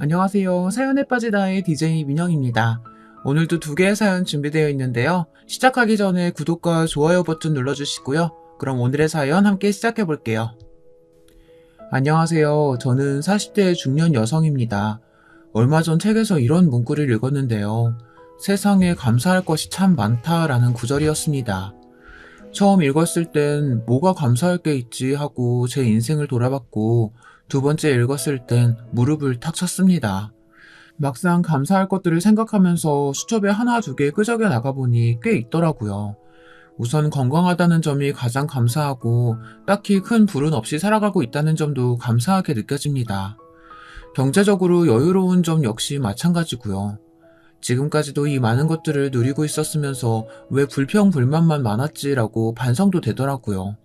안녕하세요. 사연에 빠지다의 DJ 민영입니다. 오늘도 두 개의 사연 준비되어 있는데요. 시작하기 전에 구독과 좋아요 버튼 눌러주시고요. 그럼 오늘의 사연 함께 시작해 볼게요. 안녕하세요. 저는 40대 중년 여성입니다. 얼마 전 책에서 이런 문구를 읽었는데요. 세상에 감사할 것이 참 많다라는 구절이었습니다. 처음 읽었을 땐 뭐가 감사할 게 있지 하고 제 인생을 돌아봤고, 두 번째 읽었을 땐 무릎을 탁 쳤습니다. 막상 감사할 것들을 생각하면서 수첩에 하나 두 개 끄적여 나가보니 꽤 있더라고요. 우선 건강하다는 점이 가장 감사하고, 딱히 큰 불운 없이 살아가고 있다는 점도 감사하게 느껴집니다. 경제적으로 여유로운 점 역시 마찬가지고요. 지금까지도 이 많은 것들을 누리고 있었으면서 왜 불평불만만 많았지라고 반성도 되더라고요.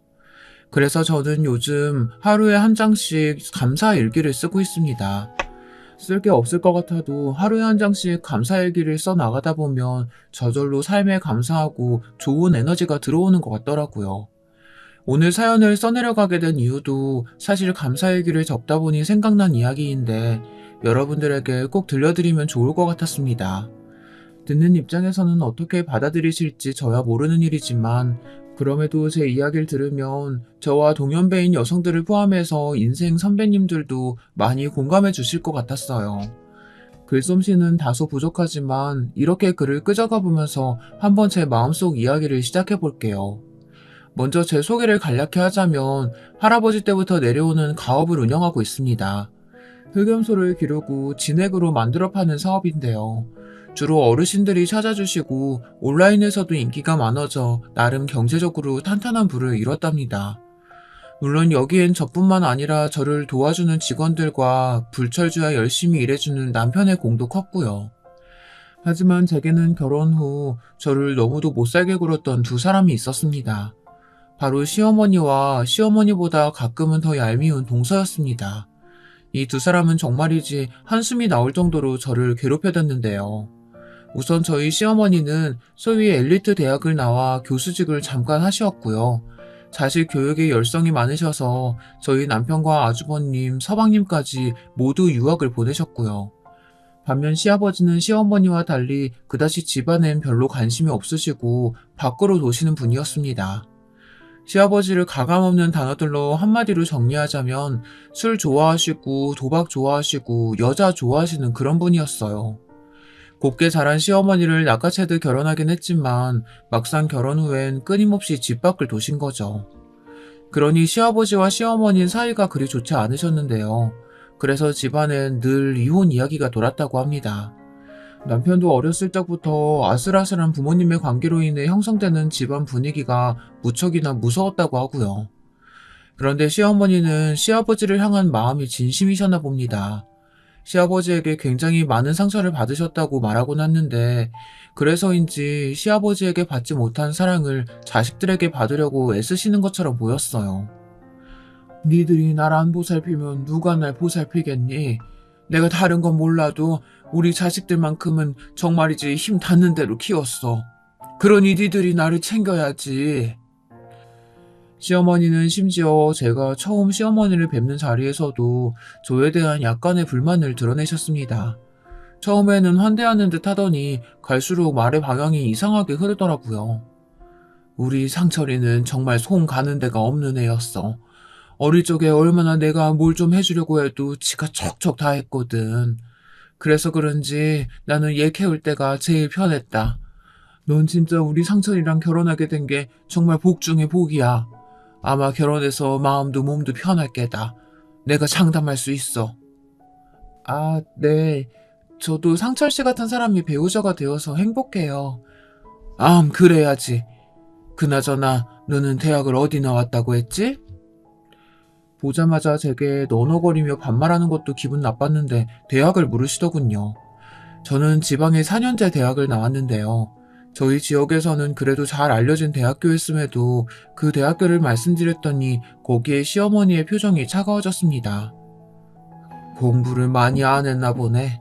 그래서 저는 요즘 하루에 한 장씩 감사 일기를 쓰고 있습니다. 쓸 게 없을 것 같아도 하루에 한 장씩 감사 일기를 써 나가다 보면 저절로 삶에 감사하고 좋은 에너지가 들어오는 것 같더라고요. 오늘 사연을 써내려가게 된 이유도 사실 감사 일기를 적다 보니 생각난 이야기인데, 여러분들에게 꼭 들려드리면 좋을 것 같았습니다. 듣는 입장에서는 어떻게 받아들이실지 저야 모르는 일이지만, 그럼에도 제 이야기를 들으면 저와 동년배인 여성들을 포함해서 인생 선배님들도 많이 공감해 주실 것 같았어요. 글솜씨는 다소 부족하지만 이렇게 글을 끄적여 보면서 한번 제 마음속 이야기를 시작해 볼게요. 먼저 제 소개를 간략히 하자면, 할아버지 때부터 내려오는 가업을 운영하고 있습니다. 흑염소를 기르고 진액으로 만들어 파는 사업인데요. 주로 어르신들이 찾아주시고 온라인에서도 인기가 많아져 나름 경제적으로 탄탄한 부를 이뤘답니다. 물론 여기엔 저뿐만 아니라 저를 도와주는 직원들과 불철주야 열심히 일해주는 남편의 공도 컸고요. 하지만 제게는 결혼 후 저를 너무도 못살게 굴었던 두 사람이 있었습니다. 바로 시어머니와 시어머니보다 가끔은 더 얄미운 동서였습니다. 이 두 사람은 정말이지 한숨이 나올 정도로 저를 괴롭혀댔는데요. 우선 저희 시어머니는 소위 엘리트 대학을 나와 교수직을 잠깐 하셨고요. 자식 교육에 열성이 많으셔서 저희 남편과 아주버님, 서방님까지 모두 유학을 보내셨고요. 반면 시아버지는 시어머니와 달리 그다지 집안엔 별로 관심이 없으시고 밖으로 도시는 분이었습니다. 시아버지를 가감없는 단어들로 한마디로 정리하자면 술 좋아하시고 도박 좋아하시고 여자 좋아하시는 그런 분이었어요. 곱게 자란 시어머니를 낚아채듯 결혼하긴 했지만 막상 결혼 후엔 끊임없이 집 밖을 도신 거죠. 그러니 시아버지와 시어머니 사이가 그리 좋지 않으셨는데요. 그래서 집안엔 늘 이혼 이야기가 돌았다고 합니다. 남편도 어렸을 적부터 아슬아슬한 부모님의 관계로 인해 형성되는 집안 분위기가 무척이나 무서웠다고 하고요. 그런데 시어머니는 시아버지를 향한 마음이 진심이셨나 봅니다. 시아버지에게 굉장히 많은 상처를 받으셨다고 말하곤 했는데, 그래서인지 시아버지에게 받지 못한 사랑을 자식들에게 받으려고 애쓰시는 것처럼 보였어요. 니들이 날 안 보살피면 누가 날 보살피겠니? 내가 다른 건 몰라도 우리 자식들만큼은 정말이지 힘 닿는 대로 키웠어. 그러니 니들이 나를 챙겨야지. 시어머니는 심지어 제가 처음 시어머니를 뵙는 자리에서도 저에 대한 약간의 불만을 드러내셨습니다. 처음에는 환대하는 듯 하더니 갈수록 말의 방향이 이상하게 흐르더라고요. 우리 상철이는 정말 손 가는 데가 없는 애였어. 어릴 적에 얼마나 내가 뭘 좀 해주려고 해도 지가 척척 다 했거든. 그래서 그런지 나는 얘 키울 때가 제일 편했다. 넌 진짜 우리 상철이랑 결혼하게 된 게 정말 복 중에 복이야. 아마 결혼해서 마음도 몸도 편할 게다. 내가 장담할 수 있어. 아, 네. 저도 상철 씨 같은 사람이 배우자가 되어서 행복해요. 그래야지. 그나저나 너는 대학을 어디 나왔다고 했지? 보자마자 제게 너너거리며 반말하는 것도 기분 나빴는데 대학을 물으시더군요. 저는 지방의 4년제 대학을 나왔는데요. 저희 지역에서는 그래도 잘 알려진 대학교였음에도 그 대학교를 말씀드렸더니 거기에 시어머니의 표정이 차가워졌습니다. 공부를 많이 안 했나 보네.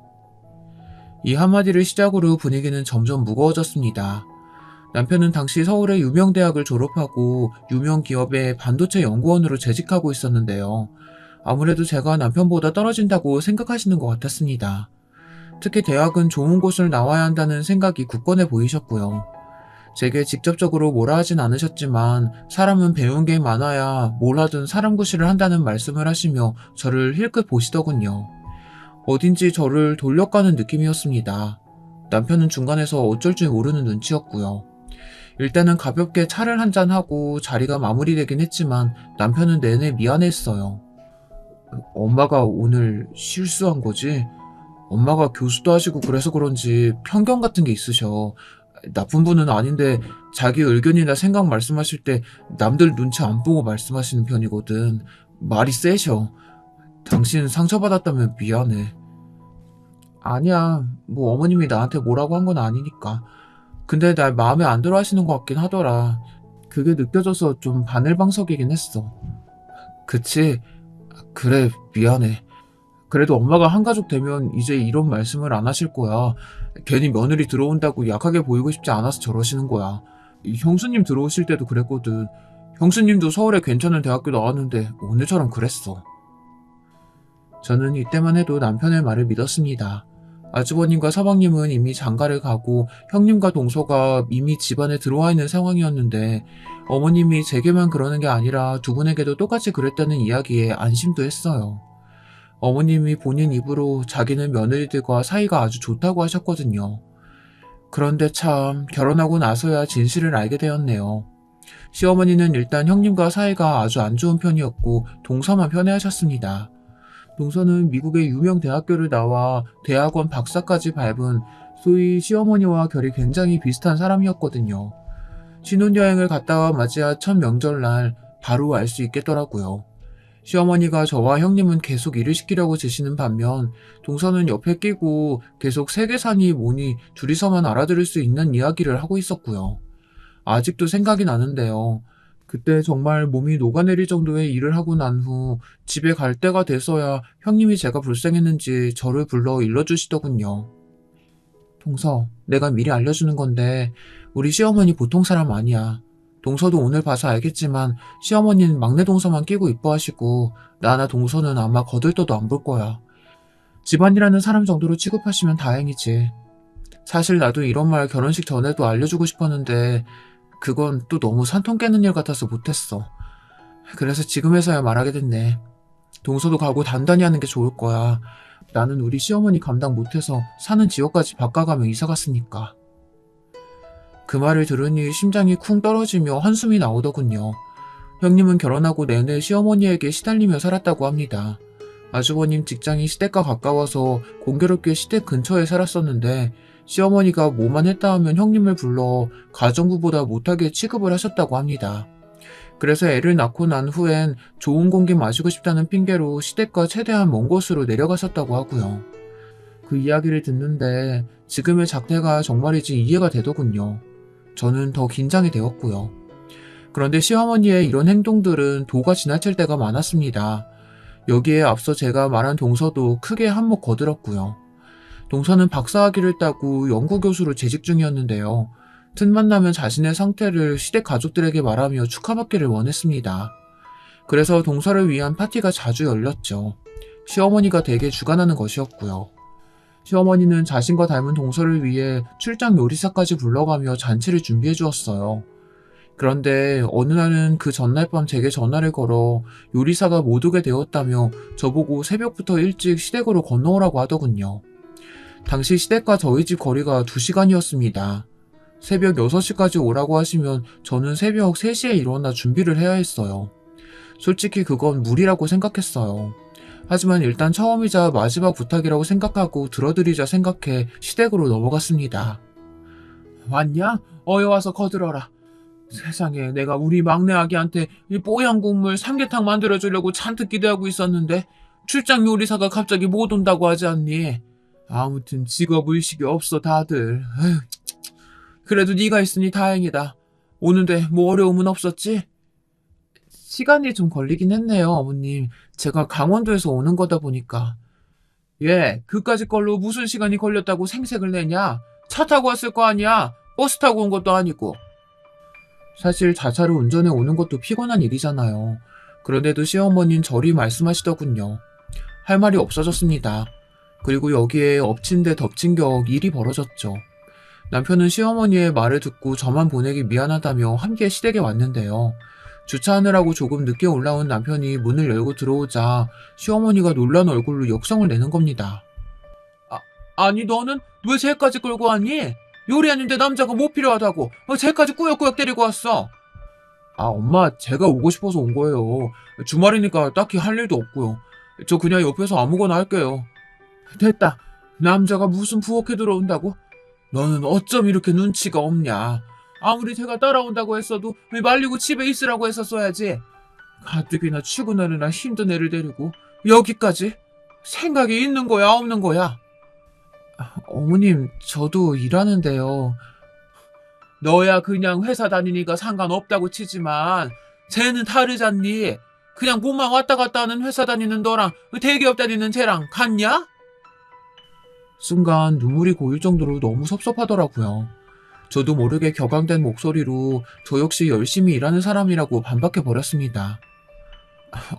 이 한마디를 시작으로 분위기는 점점 무거워졌습니다. 남편은 당시 서울의 유명 대학을 졸업하고 유명 기업의 반도체 연구원으로 재직하고 있었는데요. 아무래도 제가 남편보다 떨어진다고 생각하시는 것 같았습니다. 특히 대학은 좋은 곳을 나와야 한다는 생각이 굳건해 보이셨고요. 제게 직접적으로 뭐라 하진 않으셨지만 사람은 배운 게 많아야 뭘 하든 사람 구실을 한다는 말씀을 하시며 저를 힐끗 보시더군요. 어딘지 저를 돌려가는 느낌이었습니다. 남편은 중간에서 어쩔 줄 모르는 눈치였고요. 일단은 가볍게 차를 한잔하고 자리가 마무리되긴 했지만 남편은 내내 미안했어요. 엄마가 오늘 실수한 거지? 엄마가 교수도 하시고 그래서 그런지 편견 같은 게 있으셔. 나쁜 분은 아닌데 자기 의견이나 생각 말씀하실 때 남들 눈치 안 보고 말씀하시는 편이거든. 말이 세셔. 당신 상처받았다면 미안해. 아니야. 뭐 어머님이 나한테 뭐라고 한 건 아니니까. 근데 날 마음에 안 들어 하시는 것 같긴 하더라. 그게 느껴져서 좀 바늘방석이긴 했어. 그치? 그래, 미안해. 그래도 엄마가 한가족 되면 이제 이런 말씀을 안 하실 거야. 괜히 며느리 들어온다고 약하게 보이고 싶지 않아서 저러시는 거야. 형수님 들어오실 때도 그랬거든. 형수님도 서울에 괜찮은 대학교 나왔는데 오늘처럼 그랬어. 저는 이때만 해도 남편의 말을 믿었습니다. 아주버님과 서방님은 이미 장가를 가고 형님과 동서가 이미 집안에 들어와 있는 상황이었는데 어머님이 제게만 그러는 게 아니라 두 분에게도 똑같이 그랬다는 이야기에 안심도 했어요. 어머님이 본인 입으로 자기는 며느리들과 사이가 아주 좋다고 하셨거든요. 그런데 참 결혼하고 나서야 진실을 알게 되었네요. 시어머니는 일단 형님과 사이가 아주 안 좋은 편이었고 동서만 편애하셨습니다. 동서는 미국의 유명 대학교를 나와 대학원 박사까지 밟은 소위 시어머니와 결이 굉장히 비슷한 사람이었거든요. 신혼여행을 갔다 와 맞이한 첫 명절날 바로 알 수 있겠더라고요. 시어머니가 저와 형님은 계속 일을 시키려고 지시는 반면 동서는 옆에 끼고 계속 세계사니 뭐니 둘이서만 알아들을 수 있는 이야기를 하고 있었고요. 아직도 생각이 나는데요. 그때 정말 몸이 녹아내릴 정도의 일을 하고 난 후 집에 갈 때가 돼서야 형님이 제가 불쌍했는지 저를 불러 일러주시더군요. 동서, 내가 미리 알려주는 건데 우리 시어머니 보통 사람 아니야. 동서도 오늘 봐서 알겠지만 시어머니는 막내 동서만 끼고 이뻐하시고 나나 동서는 아마 거들떠도 안 볼 거야. 집안이라는 사람 정도로 취급하시면 다행이지. 사실 나도 이런 말 결혼식 전에도 알려주고 싶었는데 그건 또 너무 산통 깨는 일 같아서 못했어. 그래서 지금에서야 말하게 됐네. 동서도 가고 단단히 하는 게 좋을 거야. 나는 우리 시어머니 감당 못해서 사는 지역까지 바꿔가며 이사 갔으니까. 그 말을 들으니 심장이 쿵 떨어지며 한숨이 나오더군요. 형님은 결혼하고 내내 시어머니에게 시달리며 살았다고 합니다. 아주버님 직장이 시댁과 가까워서 공교롭게 시댁 근처에 살았었는데 시어머니가 뭐만 했다 하면 형님을 불러 가정부보다 못하게 취급을 하셨다고 합니다. 그래서 애를 낳고 난 후엔 좋은 공기 마시고 싶다는 핑계로 시댁과 최대한 먼 곳으로 내려가셨다고 하고요. 그 이야기를 듣는데 지금의 작태가 정말이지 이해가 되더군요. 저는 더 긴장이 되었고요. 그런데 시어머니의 이런 행동들은 도가 지나칠 때가 많았습니다. 여기에 앞서 제가 말한 동서도 크게 한몫 거들었고요. 동서는 박사학위를 따고 연구교수로 재직 중이었는데요. 틈만 나면 자신의 상태를 시댁 가족들에게 말하며 축하받기를 원했습니다. 그래서 동서를 위한 파티가 자주 열렸죠. 시어머니가 대개 주관하는 것이었고요. 시어머니는 자신과 닮은 동서를 위해 출장 요리사까지 불러가며 잔치를 준비해 주었어요. 그런데 어느 날은 그 전날 밤 제게 전화를 걸어 요리사가 못 오게 되었다며 저보고 새벽부터 일찍 시댁으로 건너오라고 하더군요. 당시 시댁과 저희 집 거리가 2시간이었습니다. 새벽 6시까지 오라고 하시면 저는 새벽 3시에 일어나 준비를 해야 했어요. 솔직히 그건 무리라고 생각했어요. 하지만 일단 처음이자 마지막 부탁이라고 생각하고 들어드리자 생각해 시댁으로 넘어갔습니다. 왔냐? 어여 와서 거들어라. 세상에, 내가 우리 막내 아기한테 이 뽀얀 국물 삼계탕 만들어주려고 잔뜩 기대하고 있었는데 출장 요리사가 갑자기 못 온다고 하지 않니? 아무튼 직업의식이 없어 다들. 에휴, 그래도 네가 있으니 다행이다. 오는데 뭐 어려움은 없었지? 시간이 좀 걸리긴 했네요, 어머님. 제가 강원도에서 오는 거다 보니까. 예, 그까짓 걸로 무슨 시간이 걸렸다고 생색을 내냐? 차 타고 왔을 거 아니야? 버스 타고 온 것도 아니고. 사실 자차로 운전해 오는 것도 피곤한 일이잖아요. 그런데도 시어머니는 저리 말씀하시더군요. 할 말이 없어졌습니다. 그리고 여기에 엎친 데 덮친 격 일이 벌어졌죠. 남편은 시어머니의 말을 듣고 저만 보내기 미안하다며 함께 시댁에 왔는데요. 주차하느라고 조금 늦게 올라온 남편이 문을 열고 들어오자 시어머니가 놀란 얼굴로 역성을 내는 겁니다. 아니 너는 왜 쟤까지 끌고 왔니? 요리하는데 남자가 뭐 필요하다고 쟤까지 꾸역꾸역 데리고 왔어. 엄마 제가 오고 싶어서 온 거예요. 주말이니까 딱히 할 일도 없고요. 저 그냥 옆에서 아무거나 할게요. 됐다. 남자가 무슨 부엌에 들어온다고? 너는 어쩜 이렇게 눈치가 없냐. 아무리 제가 따라온다고 했어도 말리고 집에 있으라고 했었어야지. 가뜩이나 출근하느라 힘든 애를 데리고 여기까지? 생각이 있는 거야 없는 거야? 어머님 저도 일하는데요. 너야 그냥 회사 다니니까 상관없다고 치지만 쟤는 다르잖니. 그냥 몸만 왔다 갔다 하는 회사 다니는 너랑 대기업 다니는 쟤랑 같냐? 순간 눈물이 고일 정도로 너무 섭섭하더라고요. 저도 모르게 격앙된 목소리로 저 역시 열심히 일하는 사람이라고 반박해버렸습니다.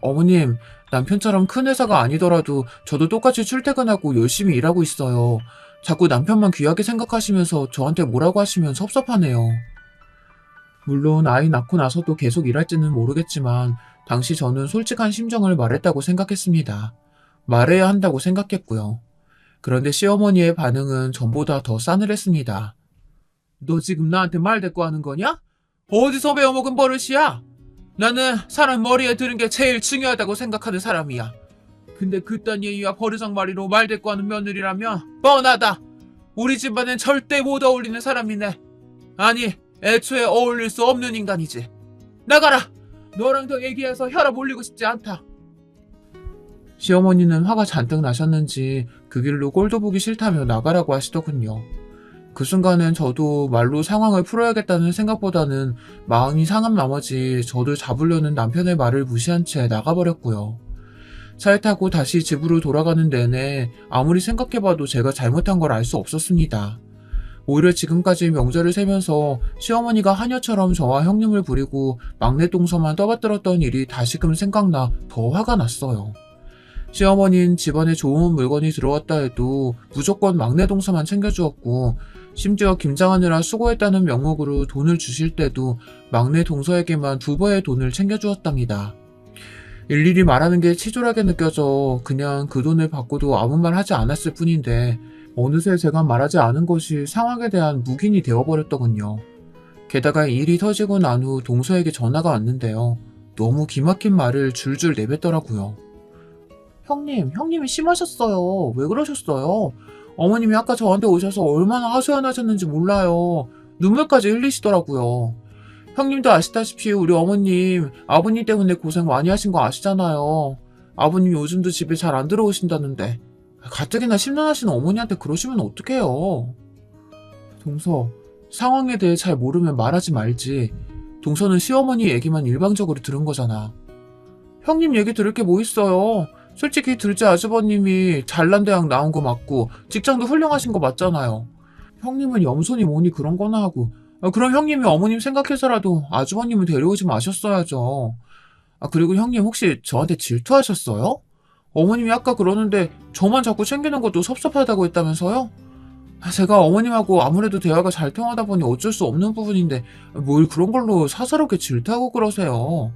어머님, 남편처럼 큰 회사가 아니더라도 저도 똑같이 출퇴근하고 열심히 일하고 있어요. 자꾸 남편만 귀하게 생각하시면서 저한테 뭐라고 하시면 섭섭하네요. 물론 아이 낳고 나서도 계속 일할지는 모르겠지만 당시 저는 솔직한 심정을 말했다고 생각했습니다. 말해야 한다고 생각했고요. 그런데 시어머니의 반응은 전보다 더 싸늘했습니다. 너 지금 나한테 말대꾸하는 거냐? 어디서 배워먹은 버릇이야? 나는 사람 머리에 드는 게 제일 중요하다고 생각하는 사람이야. 근데 그딴 예의와 버르장머리로 말대꾸하는 며느리라면 뻔하다. 우리 집안엔 절대 못 어울리는 사람이네. 아니, 애초에 어울릴 수 없는 인간이지. 나가라! 너랑 더 얘기해서 혈압 올리고 싶지 않다. 시어머니는 화가 잔뜩 나셨는지 그 길로 꼴도 보기 싫다며 나가라고 하시더군요. 그 순간엔 저도 말로 상황을 풀어야겠다는 생각보다는 마음이 상한 나머지 저를 잡으려는 남편의 말을 무시한 채 나가버렸고요. 차에 타고 다시 집으로 돌아가는 내내 아무리 생각해봐도 제가 잘못한 걸 알 수 없었습니다. 오히려 지금까지 명절을 세면서 시어머니가 하녀처럼 저와 형님을 부리고 막내 동서만 떠받들었던 일이 다시금 생각나 더 화가 났어요. 시어머니는 집안에 좋은 물건이 들어왔다 해도 무조건 막내 동서만 챙겨주었고 심지어 김장하느라 수고했다는 명목으로 돈을 주실 때도 막내 동서에게만 2배의 돈을 챙겨주었답니다. 일일이 말하는 게 치졸하게 느껴져 그냥 그 돈을 받고도 아무 말 하지 않았을 뿐인데 어느새 제가 말하지 않은 것이 상황에 대한 묵인이 되어버렸더군요. 게다가 일이 터지고 난 후 동서에게 전화가 왔는데요. 너무 기막힌 말을 줄줄 내뱉더라고요. 형님이 심하셨어요. 왜 그러셨어요? 어머님이 아까 저한테 오셔서 얼마나 하소연하셨는지 몰라요. 눈물까지 흘리시더라고요. 형님도 아시다시피 우리 어머님, 아버님 때문에 고생 많이 하신 거 아시잖아요. 아버님 요즘도 집에 잘 안 들어오신다는데 가뜩이나 심란하신 어머니한테 그러시면 어떡해요. 동서, 상황에 대해 잘 모르면 말하지 말지. 동서는 시어머니 얘기만 일방적으로 들은 거잖아. 형님 얘기 들을 게 뭐 있어요. 솔직히 둘째 아주버님이 잘난 대학 나온 거 맞고 직장도 훌륭하신 거 맞잖아요. 형님은 염손이 뭐니 그런 거나 하고 그럼 형님이 어머님 생각해서라도 아주버님을 데려오지 마셨어야죠. 그리고 형님 혹시 저한테 질투하셨어요? 어머님이 아까 그러는데 저만 자꾸 챙기는 것도 섭섭하다고 했다면서요? 제가 어머님하고 아무래도 대화가 잘 통하다 보니 어쩔 수 없는 부분인데 뭘 그런 걸로 사사롭게 질투하고 그러세요.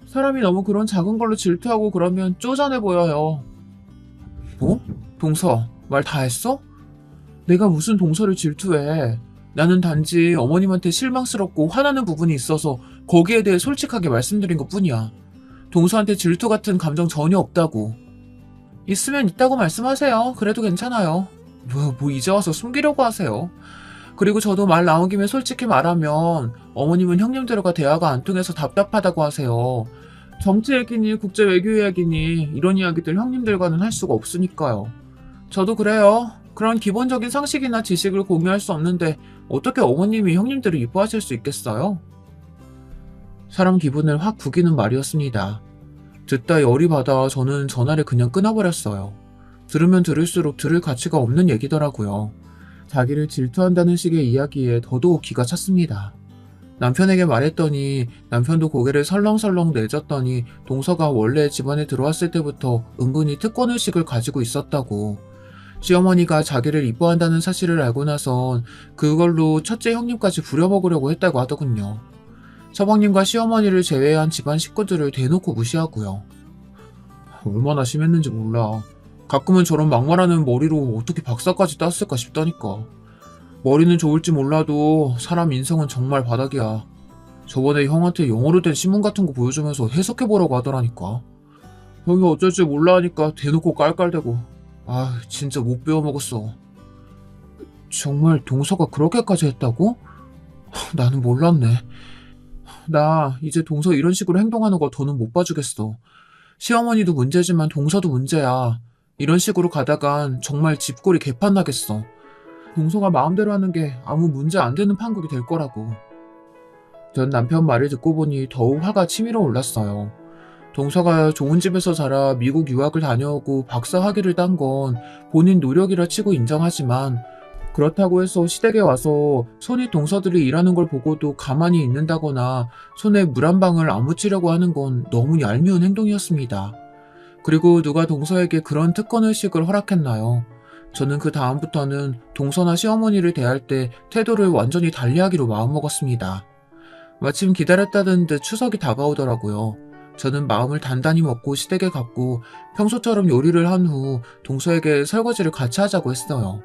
사람이 너무 그런 작은 걸로 질투하고 그러면 쪼잔해 보여요. 뭐? 동서, 말 다 했어? 내가 무슨 동서를 질투해. 나는 단지 어머님한테 실망스럽고 화나는 부분이 있어서 거기에 대해 솔직하게 말씀드린 것 뿐이야. 동서한테 질투 같은 감정 전혀 없다고. 있으면 있다고 말씀하세요. 그래도 괜찮아요. 뭐 이제 와서 숨기려고 하세요. 그리고 저도 말 나온 김에 솔직히 말하면 어머님은 형님들과 대화가 안 통해서 답답하다고 하세요. 정치 얘기니 국제 외교 이야기니 이런 이야기들 형님들과는 할 수가 없으니까요. 저도 그래요. 그런 기본적인 상식이나 지식을 공유할 수 없는데 어떻게 어머님이 형님들을 이뻐하실 수 있겠어요? 사람 기분을 확 구기는 말이었습니다. 듣다 열이 받아 저는 전화를 그냥 끊어버렸어요. 들으면 들을수록 들을 가치가 없는 얘기더라고요. 자기를 질투한다는 식의 이야기에 더더욱 기가 찼습니다. 남편에게 말했더니 남편도 고개를 설렁설렁 내젓더니 동서가 원래 집안에 들어왔을 때부터 은근히 특권의식을 가지고 있었다고. 시어머니가 자기를 이뻐한다는 사실을 알고 나선 그걸로 첫째 형님까지 부려먹으려고 했다고 하더군요. 서방님과 시어머니를 제외한 집안 식구들을 대놓고 무시하고요. 얼마나 심했는지 몰라. 가끔은 저런 막말하는 머리로 어떻게 박사까지 땄을까 싶다니까. 머리는 좋을지 몰라도 사람 인성은 정말 바닥이야. 저번에 형한테 영어로 된 신문 같은 거 보여주면서 해석해보라고 하더라니까. 형이 어쩔 줄 몰라 하니까 대놓고 깔깔대고. 아, 진짜 못 배워먹었어. 정말 동서가 그렇게까지 했다고? 나는 몰랐네. 나 이제 동서 이런 식으로 행동하는 거 더는 못 봐주겠어. 시어머니도 문제지만 동서도 문제야. 이런 식으로 가다간 정말 집골이 개판 나겠어. 동서가 마음대로 하는 게 아무 문제 안 되는 판국이 될 거라고. 전 남편 말을 듣고 보니 더욱 화가 치밀어 올랐어요. 동서가 좋은 집에서 자라 미국 유학을 다녀오고 박사 학위를 딴 건 본인 노력이라 치고 인정하지만 그렇다고 해서 시댁에 와서 손이 동서들이 일하는 걸 보고도 가만히 있는다거나 손에 물 한 방울 안 묻히려고 하는 건 너무 얄미운 행동이었습니다. 그리고 누가 동서에게 그런 특권의식을 허락했나요? 저는 그 다음부터는 동서나 시어머니를 대할 때 태도를 완전히 달리하기로 마음먹었습니다. 마침 기다렸다던 듯 추석이 다가오더라고요. 저는 마음을 단단히 먹고 시댁에 갔고 평소처럼 요리를 한 후 동서에게 설거지를 같이 하자고 했어요.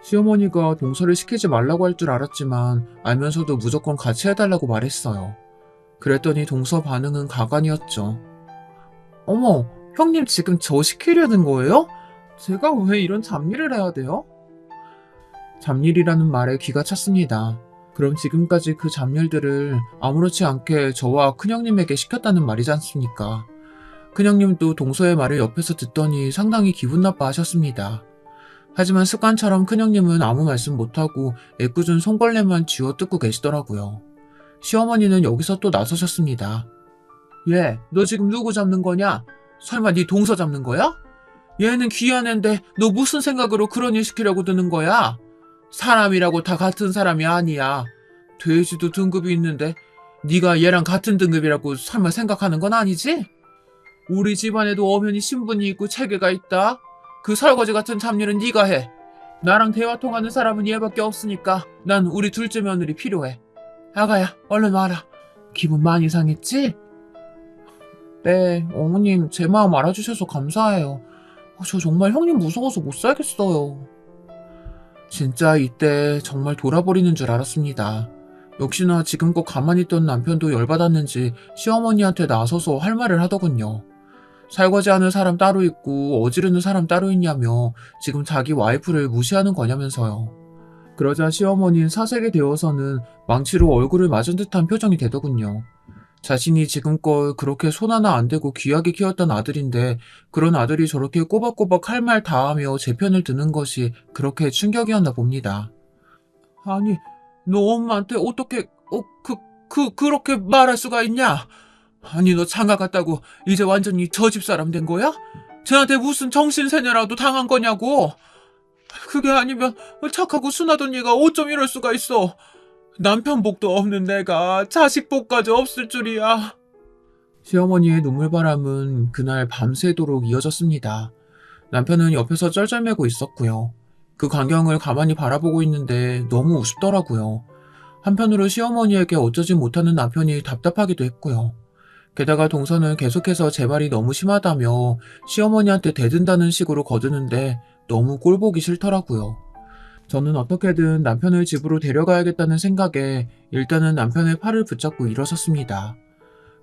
시어머니가 동서를 시키지 말라고 할 줄 알았지만 알면서도 무조건 같이 해달라고 말했어요. 그랬더니 동서 반응은 가관이었죠. 어머, 형님 지금 저 시키려는 거예요? 제가 왜 이런 잡일을 해야 돼요? 잡일이라는 말에 귀가 찼습니다. 그럼 지금까지 그 잡일들을 아무렇지 않게 저와 큰형님에게 시켰다는 말이지 않습니까? 큰형님도 동서의 말을 옆에서 듣더니 상당히 기분 나빠하셨습니다. 하지만 습관처럼 큰형님은 아무 말씀 못하고 애꿎은 손걸레만 쥐어뜯고 계시더라고요. 시어머니는 여기서 또 나서셨습니다. 얘, 너 지금 누구 잡는 거냐? 설마 네 동서 잡는 거야? 얘는 귀한 앤데 너 무슨 생각으로 그런 일 시키려고 드는 거야? 사람이라고 다 같은 사람이 아니야. 돼지도 등급이 있는데 네가 얘랑 같은 등급이라고 설마 생각하는 건 아니지? 우리 집안에도 엄연히 신분이 있고 체계가 있다. 그 설거지 같은 잡일은 네가 해. 나랑 대화 통하는 사람은 얘밖에 없으니까 난 우리 둘째 며느리 필요해. 아가야, 얼른 와라. 기분 많이 상했지? 네, 어머님 제 마음 알아주셔서 감사해요. 저 정말 형님 무서워서 못 살겠어요. 진짜 이때 정말 돌아버리는 줄 알았습니다. 역시나 지금껏 가만히 있던 남편도 열받았는지 시어머니한테 나서서 할 말을 하더군요. 설거지하는 사람 따로 있고 어지르는 사람 따로 있냐며 지금 자기 와이프를 무시하는 거냐면서요. 그러자 시어머니는 사색이 되어서는 망치로 얼굴을 맞은 듯한 표정이 되더군요. 자신이 지금껏 그렇게 손 하나 안 대고 귀하게 키웠던 아들인데 그런 아들이 저렇게 꼬박꼬박 할 말 다 하며 제 편을 드는 것이 그렇게 충격이었나 봅니다. 아니, 너 엄마한테 어떻게 그렇게 말할 수가 있냐? 아니, 너 장가 갔다고 이제 완전히 저 집 사람 된 거야? 쟤한테 무슨 정신세뇌라도 당한 거냐고? 그게 아니면 착하고 순하던 얘가 어쩜 이럴 수가 있어? 남편 복도 없는 내가 자식 복까지 없을 줄이야. 시어머니의 눈물바람은 그날 밤새도록 이어졌습니다. 남편은 옆에서 쩔쩔매고 있었고요. 그 광경을 가만히 바라보고 있는데 너무 우습더라고요. 한편으로 시어머니에게 어쩌지 못하는 남편이 답답하기도 했고요. 게다가 동서는 계속해서 제 말이 너무 심하다며 시어머니한테 대든다는 식으로 거드는데 너무 꼴보기 싫더라고요. 저는 어떻게든 남편을 집으로 데려가야겠다는 생각에 일단은 남편의 팔을 붙잡고 일어섰습니다.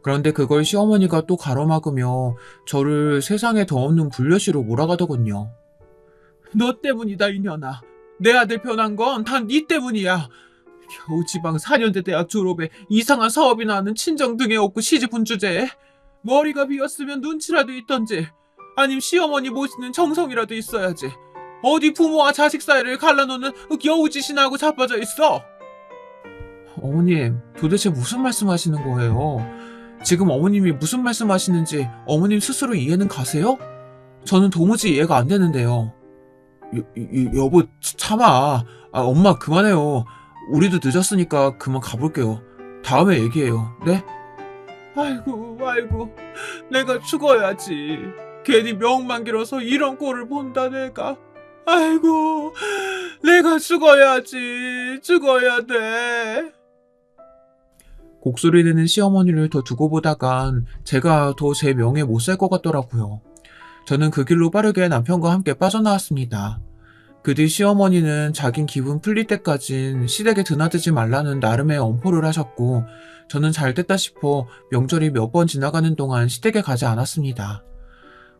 그런데 그걸 시어머니가 또 가로막으며 저를 세상에 더 없는 불려시로 몰아가더군요. 너 때문이다, 이년아. 내 아들 변한 건 다 네 때문이야. 겨우 지방 4년제 대학 졸업에 이상한 사업이나 하는 친정 등에 없고 시집온 주제에 머리가 비었으면 눈치라도 있던지 아님 시어머니 모시는 정성이라도 있어야지. 어디 부모와 자식 사이를 갈라놓는 여우짓이나 하고 자빠져 있어. 어머님, 도대체 무슨 말씀하시는 거예요? 지금 어머님이 무슨 말씀하시는지 어머님 스스로 이해는 가세요? 저는 도무지 이해가 안 되는데요. 여보, 참아. 엄마 그만해요. 우리도 늦었으니까 그만 가볼게요. 다음에 얘기해요. 네? 아이고, 아이고, 내가 죽어야지. 괜히 명만 길어서 이런 꼴을 본다, 내가. 아이고, 내가 죽어야지. 죽어야 돼. 곡소리 내는 시어머니를 더 두고 보다간 제가 더 제 명예 못 살 것 같더라고요. 저는 그 길로 빠르게 남편과 함께 빠져나왔습니다. 그 뒤 시어머니는 자긴 기분 풀릴 때까진 시댁에 드나들지 말라는 나름의 엄포를 하셨고, 저는 잘 됐다 싶어 명절이 몇 번 지나가는 동안 시댁에 가지 않았습니다.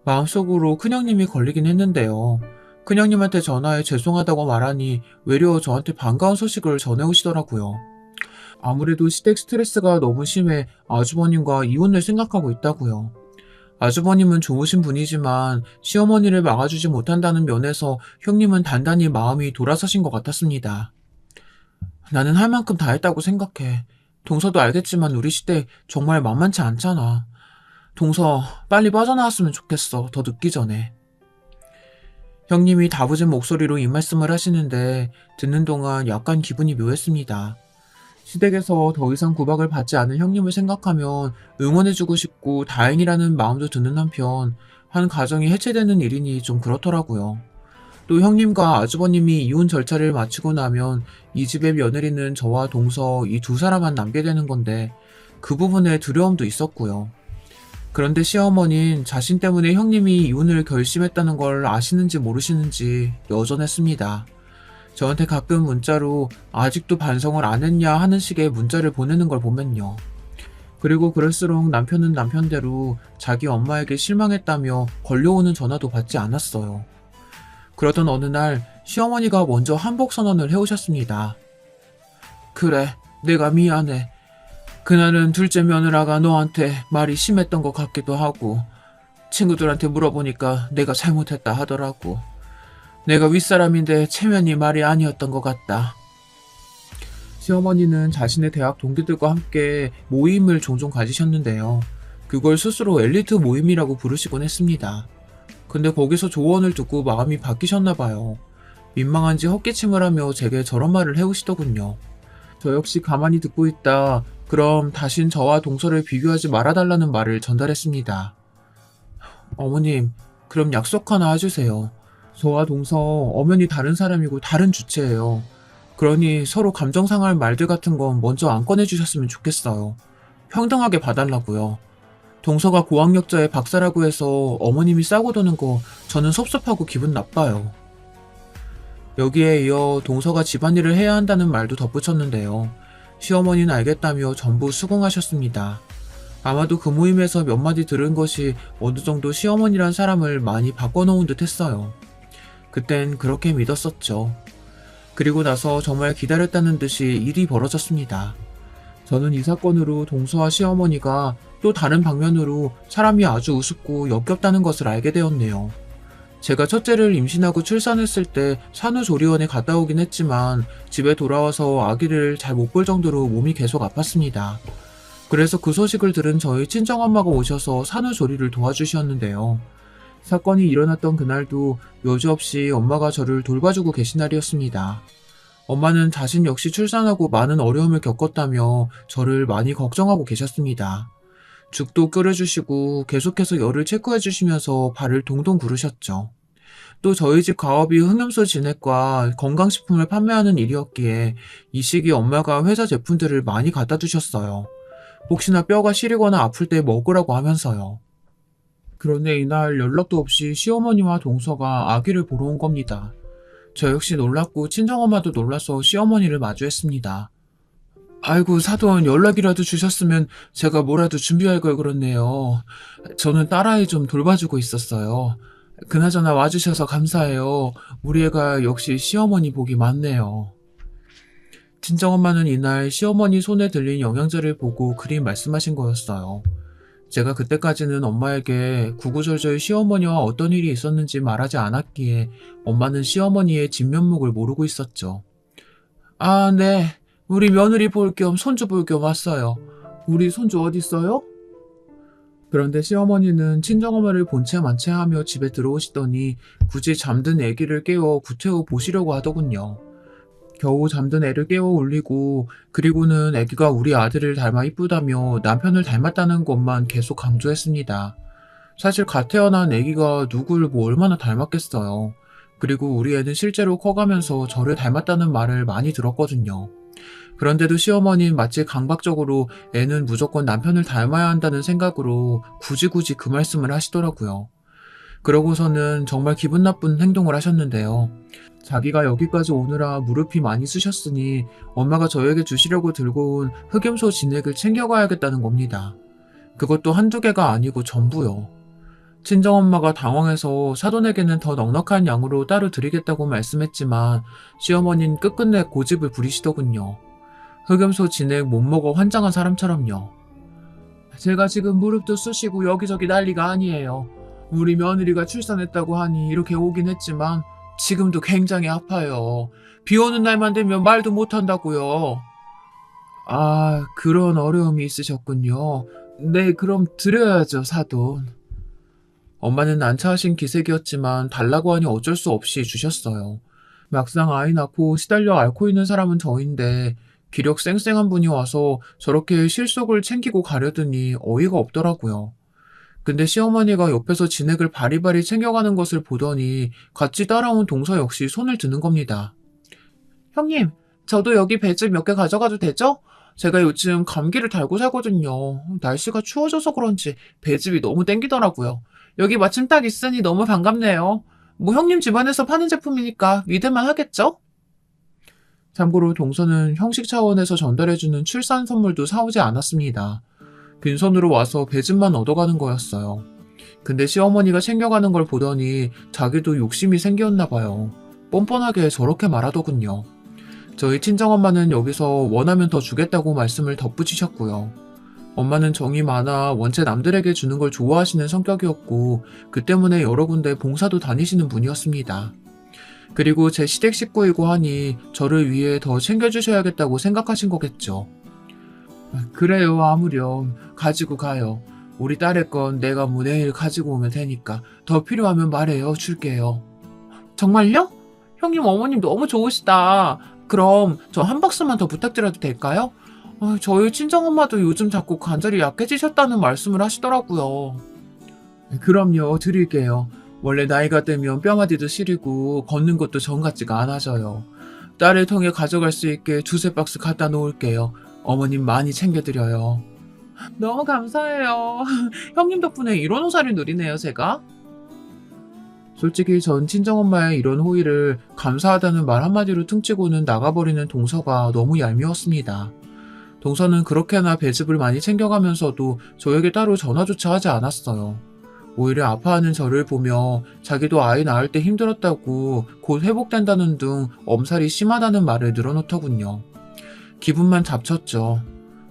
마음속으로 큰형님이 걸리긴 했는데요. 큰형님한테 전화해 죄송하다고 말하니 외려 저한테 반가운 소식을 전해오시더라고요. 아무래도 시댁 스트레스가 너무 심해 아주버님과 이혼을 생각하고 있다고요. 아주버님은 좋으신 분이지만 시어머니를 막아주지 못한다는 면에서 형님은 단단히 마음이 돌아서신 것 같았습니다. 나는 할 만큼 다 했다고 생각해. 동서도 알겠지만 우리 시댁 정말 만만치 않잖아. 동서 빨리 빠져나왔으면 좋겠어. 더 늦기 전에. 형님이 다부진 목소리로 이 말씀을 하시는데 듣는 동안 약간 기분이 묘했습니다. 시댁에서 더 이상 구박을 받지 않은 형님을 생각하면 응원해주고 싶고 다행이라는 마음도 드는 한편 한 가정이 해체되는 일이니 좀 그렇더라고요. 또 형님과 아주버님이 이혼 절차를 마치고 나면 이 집의 며느리는 저와 동서 이 두 사람만 남게 되는 건데 그 부분에 두려움도 있었고요. 그런데 시어머니는 자신 때문에 형님이 이혼을 결심했다는 걸 아시는지 모르시는지 여전했습니다. 저한테 가끔 문자로 아직도 반성을 안 했냐 하는 식의 문자를 보내는 걸 보면요. 그리고 그럴수록 남편은 남편대로 자기 엄마에게 실망했다며 걸려오는 전화도 받지 않았어요. 그러던 어느 날 시어머니가 먼저 한복 선언을 해오셨습니다. 그래, 내가 미안해. 그날은 둘째 며느라가 너한테 말이 심했던 것 같기도 하고 친구들한테 물어보니까 내가 잘못했다 하더라고. 내가 윗사람인데 체면이 말이 아니었던 것 같다. 시어머니는 자신의 대학 동기들과 함께 모임을 종종 가지셨는데요. 그걸 스스로 엘리트 모임이라고 부르시곤 했습니다. 근데 거기서 조언을 듣고 마음이 바뀌셨나 봐요. 민망한지 헛기침을 하며 제게 저런 말을 해오시더군요. 저 역시 가만히 듣고 있다. 그럼 다신 저와 동서를 비교하지 말아달라는 말을 전달했습니다. 어머님, 그럼 약속 하나 해주세요. 저와 동서 엄연히 다른 사람이고 다른 주체예요. 그러니 서로 감정 상할 말들 같은 건 먼저 안 꺼내주셨으면 좋겠어요. 평등하게 봐달라고요. 동서가 고학력자의 박사라고 해서 어머님이 싸고 도는 거 저는 섭섭하고 기분 나빠요. 여기에 이어 동서가 집안일을 해야 한다는 말도 덧붙였는데요. 시어머니는 알겠다며 전부 수긍하셨습니다. 아마도 그 모임에서 몇 마디 들은 것이 어느 정도 시어머니란 사람을 많이 바꿔놓은 듯 했어요. 그땐 그렇게 믿었었죠. 그리고 나서 정말 기다렸다는 듯이 일이 벌어졌습니다. 저는 이 사건으로 동서와 시어머니가 또 다른 방면으로 사람이 아주 우습고 역겹다는 것을 알게 되었네요. 제가 첫째를 임신하고 출산했을 때 산후조리원에 갔다 오긴 했지만 집에 돌아와서 아기를 잘 못 볼 정도로 몸이 계속 아팠습니다. 그래서 그 소식을 들은 저희 친정엄마가 오셔서 산후조리를 도와주셨는데요. 사건이 일어났던 그날도 여지없이 엄마가 저를 돌봐주고 계신 날이었습니다. 엄마는 자신 역시 출산하고 많은 어려움을 겪었다며 저를 많이 걱정하고 계셨습니다. 죽도 끓여주시고 계속해서 열을 체크해주시면서 발을 동동 구르셨죠. 또 저희 집 가업이 흑염소 진액과 건강식품을 판매하는 일이었기에 이 시기 엄마가 회사 제품들을 많이 갖다 주셨어요. 혹시나 뼈가 시리거나 아플 때 먹으라고 하면서요. 그런데 이날 연락도 없이 시어머니와 동서가 아기를 보러 온 겁니다. 저 역시 놀랐고 친정엄마도 놀라서 시어머니를 마주했습니다. 아이고 사돈 연락이라도 주셨으면 제가 뭐라도 준비할 걸 그렇네요. 저는 딸아이 좀 돌봐주고 있었어요. 그나저나 와주셔서 감사해요. 우리 애가 역시 시어머니 복이 많네요. 친정엄마는 이날 시어머니 손에 들린 영양제를 보고 그리 말씀하신 거였어요. 제가 그때까지는 엄마에게 구구절절 시어머니와 어떤 일이 있었는지 말하지 않았기에 엄마는 시어머니의 진면목을 모르고 있었죠. 아, 네. 우리 며느리 볼 겸 손주 볼 겸 왔어요. 우리 손주 어디 있어요? 그런데 시어머니는 친정엄마를 본체 만체하며 집에 들어오시더니 굳이 잠든 아기를 깨워 구태워 보시려고 하더군요. 겨우 잠든 애를 깨워 올리고 그리고는 애기가 우리 아들을 닮아 이쁘다며 남편을 닮았다는 것만 계속 강조했습니다. 사실 갓 태어난 애기가 누굴 뭐 얼마나 닮았겠어요. 그리고 우리 애는 실제로 커가면서 저를 닮았다는 말을 많이 들었거든요. 그런데도 시어머니는 마치 강박적으로 애는 무조건 남편을 닮아야 한다는 생각으로 굳이 그 말씀을 하시더라고요. 그러고서는 정말 기분 나쁜 행동을 하셨는데요. 자기가 여기까지 오느라 무릎이 많이 쑤셨으니 엄마가 저에게 주시려고 들고 온 흑염소 진액을 챙겨가야겠다는 겁니다. 그것도 한두 개가 아니고 전부요. 친정엄마가 당황해서 사돈에게는 더 넉넉한 양으로 따로 드리겠다고 말씀했지만 시어머니는 끝끝내 고집을 부리시더군요. 흑염소 진액 못 먹어 환장한 사람처럼요. 제가 지금 무릎도 쑤시고 여기저기 난리가 아니에요. 우리 며느리가 출산했다고 하니 이렇게 오긴 했지만 지금도 굉장히 아파요. 비 오는 날만 되면 말도 못한다고요. 아, 그런 어려움이 있으셨군요. 네, 그럼 드려야죠, 사돈. 엄마는 난처하신 기색이었지만 달라고 하니 어쩔 수 없이 주셨어요. 막상 아이 낳고 시달려 앓고 있는 사람은 저인데 기력 쌩쌩한 분이 와서 저렇게 실속을 챙기고 가려더니 어이가 없더라고요. 근데 시어머니가 옆에서 진액을 바리바리 챙겨가는 것을 보더니 같이 따라온 동서 역시 손을 드는 겁니다. 형님, 저도 여기 배즙 몇 개 가져가도 되죠? 제가 요즘 감기를 달고 살거든요. 날씨가 추워져서 그런지 배즙이 너무 땡기더라고요. 여기 마침 딱 있으니 너무 반갑네요. 뭐 형님 집안에서 파는 제품이니까 믿을만 하겠죠? 참고로 동서는 형식 차원에서 전달해주는 출산 선물도 사오지 않았습니다. 빈손으로 와서 배즙만 얻어가는 거였어요. 근데 시어머니가 챙겨가는 걸 보더니 자기도 욕심이 생겼나 봐요. 뻔뻔하게 저렇게 말하더군요. 저희 친정엄마는 여기서 원하면 더 주겠다고 말씀을 덧붙이셨고요. 엄마는 정이 많아 원체 남들에게 주는 걸 좋아하시는 성격이었고 그 때문에 여러 군데 봉사도 다니시는 분이었습니다. 그리고 제 시댁 식구이고 하니 저를 위해 더 챙겨주셔야겠다고 생각하신 거겠죠. 그래요, 아무렴. 가지고 가요. 우리 딸의 건 내가 뭐 내일 가지고 오면 되니까 더 필요하면 말해요. 줄게요. 정말요? 형님 어머님 너무 좋으시다. 그럼 저 한 박스만 더 부탁드려도 될까요? 저희 친정엄마도 요즘 자꾸 관절이 약해지셨다는 말씀을 하시더라고요. 그럼요, 드릴게요. 원래 나이가 들면 뼈마디도 시리고 걷는 것도 전 같지가 않아져요. 딸을 통해 가져갈 수 있게 두세 박스 갖다 놓을게요. 어머님 많이 챙겨드려요. 너무 감사해요. 형님 덕분에 이런 호사를 누리네요, 제가. 솔직히 전 친정엄마의 이런 호의를 감사하다는 말 한마디로 퉁치고는 나가버리는 동서가 너무 얄미웠습니다. 동서는 그렇게나 배즙을 많이 챙겨가면서도 저에게 따로 전화조차 하지 않았어요. 오히려 아파하는 저를 보며 자기도 아이 낳을 때 힘들었다고 곧 회복된다는 등 엄살이 심하다는 말을 늘어놓더군요. 기분만 잡쳤죠.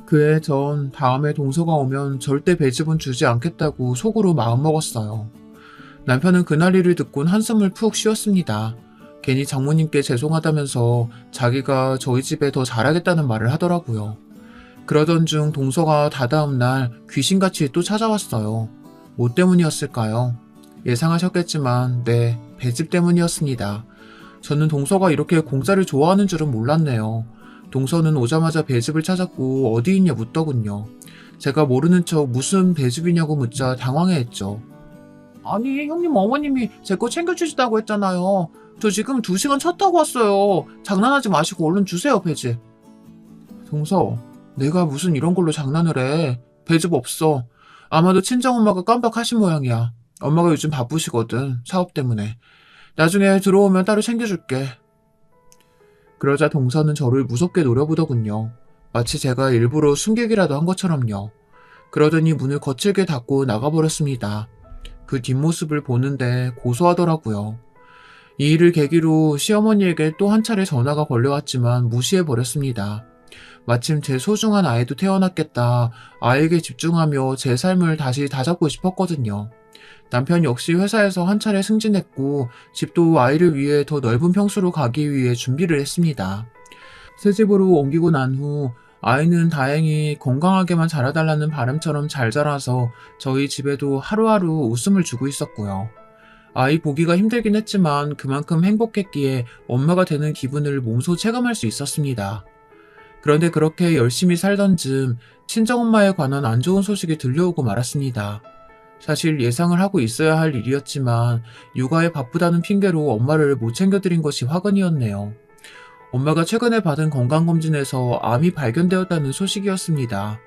그에 전 다음에 동서가 오면 절대 배즙은 주지 않겠다고 속으로 마음먹었어요. 남편은 그날 일을 듣곤 한숨을 푹 쉬었습니다. 괜히 장모님께 죄송하다면서 자기가 저희 집에 더 잘하겠다는 말을 하더라고요. 그러던 중 동서가 다다음 날 귀신같이 또 찾아왔어요. 뭐 때문이었을까요? 예상하셨겠지만 네, 배즙 때문이었습니다. 저는 동서가 이렇게 공짜를 좋아하는 줄은 몰랐네요. 동서는 오자마자 배즙을 찾았고 어디 있냐 묻더군요. 제가 모르는 척 무슨 배즙이냐고 묻자 당황해했죠. 아니, 형님 어머님이 제 거 챙겨주시다고 했잖아요. 저 지금 2시간 차 타고 왔어요. 장난하지 마시고 얼른 주세요, 배즙. 동서, 내가 무슨 이런 걸로 장난을 해. 배즙 없어. 아마도 친정엄마가 깜빡하신 모양이야. 엄마가 요즘 바쁘시거든, 사업 때문에. 나중에 들어오면 따로 챙겨줄게. 그러자 동서는 저를 무섭게 노려보더군요. 마치 제가 일부러 숨기기라도 한 것처럼요. 그러더니 문을 거칠게 닫고 나가버렸습니다. 그 뒷모습을 보는데 고소하더라고요. 이 일을 계기로 시어머니에게 또 한 차례 전화가 걸려왔지만 무시해버렸습니다. 마침 제 소중한 아이도 태어났겠다. 아이에게 집중하며 제 삶을 다시 다잡고 싶었거든요. 남편 역시 회사에서 한 차례 승진했고 집도 아이를 위해 더 넓은 평수로 가기 위해 준비를 했습니다. 새 집으로 옮기고 난 후 아이는 다행히 건강하게만 자라달라는 바람처럼 잘 자라서 저희 집에도 하루하루 웃음을 주고 있었고요. 아이 보기가 힘들긴 했지만 그만큼 행복했기에 엄마가 되는 기분을 몸소 체감할 수 있었습니다. 그런데 그렇게 열심히 살던 즈음 친정엄마에 관한 안 좋은 소식이 들려오고 말았습니다. 사실 예상을 하고 있어야 할 일이었지만 육아에 바쁘다는 핑계로 엄마를 못 챙겨드린 것이 화근이었네요. 엄마가 최근에 받은 건강검진에서 암이 발견되었다는 소식이었습니다.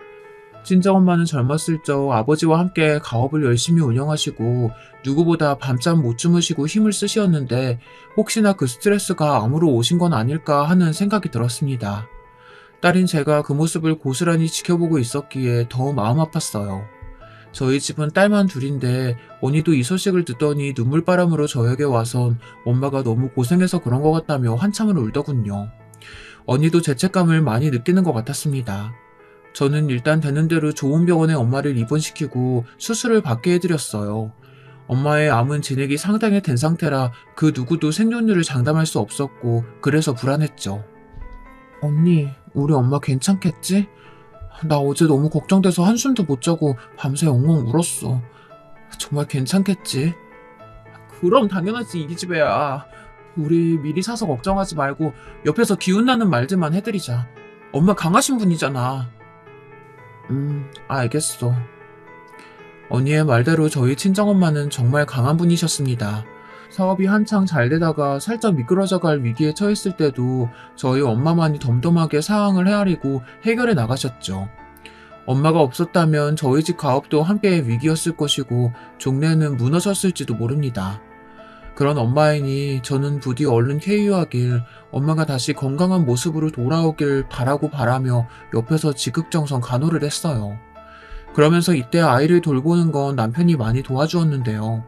친정엄마는 젊었을 적 아버지와 함께 가업을 열심히 운영하시고 누구보다 밤잠 못 주무시고 힘을 쓰시었는데 혹시나 그 스트레스가 암으로 오신 건 아닐까 하는 생각이 들었습니다. 딸인 제가 그 모습을 고스란히 지켜보고 있었기에 더 마음 아팠어요. 저희 집은 딸만 둘인데 언니도 이 소식을 듣더니 눈물바람으로 저에게 와선 엄마가 너무 고생해서 그런 것 같다며 한참을 울더군요. 언니도 죄책감을 많이 느끼는 것 같았습니다. 저는 일단 되는 대로 좋은 병원에 엄마를 입원시키고 수술을 받게 해드렸어요. 엄마의 암은 진행이 상당히 된 상태라 그 누구도 생존율을 장담할 수 없었고 그래서 불안했죠. 언니, 우리 엄마 괜찮겠지? 나 어제 너무 걱정돼서 한숨도 못 자고 밤새 엉엉 울었어. 정말 괜찮겠지? 그럼 당연하지, 이 기집애야. 우리 미리 사서 걱정하지 말고 옆에서 기운나는 말들만 해드리자. 엄마 강하신 분이잖아. 알겠어. 언니의 말대로 저희 친정엄마는 정말 강한 분이셨습니다. 사업이 한창 잘 되다가 살짝 미끄러져 갈 위기에 처했을 때도 저희 엄마만이 덤덤하게 상황을 헤아리고 해결해 나가셨죠. 엄마가 없었다면 저희 집 가업도 함께 위기였을 것이고 종래는 무너졌을지도 모릅니다. 그런 엄마이니 저는 부디 얼른 쾌유하길, 엄마가 다시 건강한 모습으로 돌아오길 바라며 옆에서 지극정성 간호를 했어요. 그러면서 이때 아이를 돌보는 건 남편이 많이 도와주었는데요.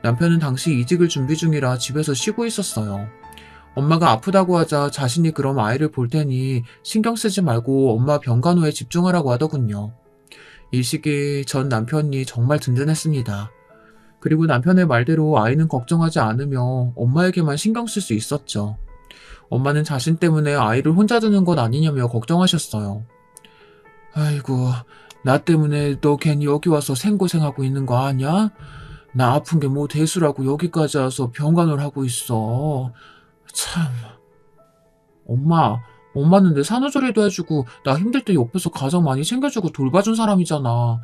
남편은 당시 이직을 준비 중이라 집에서 쉬고 있었어요. 엄마가 아프다고 하자 자신이 그럼 아이를 볼 테니 신경 쓰지 말고 엄마 병간호에 집중하라고 하더군요. 이 시기 전 남편이 정말 든든했습니다. 그리고 남편의 말대로 아이는 걱정하지 않으며 엄마에게만 신경 쓸 수 있었죠. 엄마는 자신 때문에 아이를 혼자 두는 것 아니냐며 걱정하셨어요. 아이고, 나 때문에 너 괜히 여기 와서 생고생하고 있는 거 아냐? 나 아픈 게 뭐 대수라고 여기까지 와서 병간호를 하고 있어. 참. 엄마는 내 산후조리도 해주고 나 힘들 때 옆에서 가장 많이 챙겨주고 돌봐준 사람이잖아.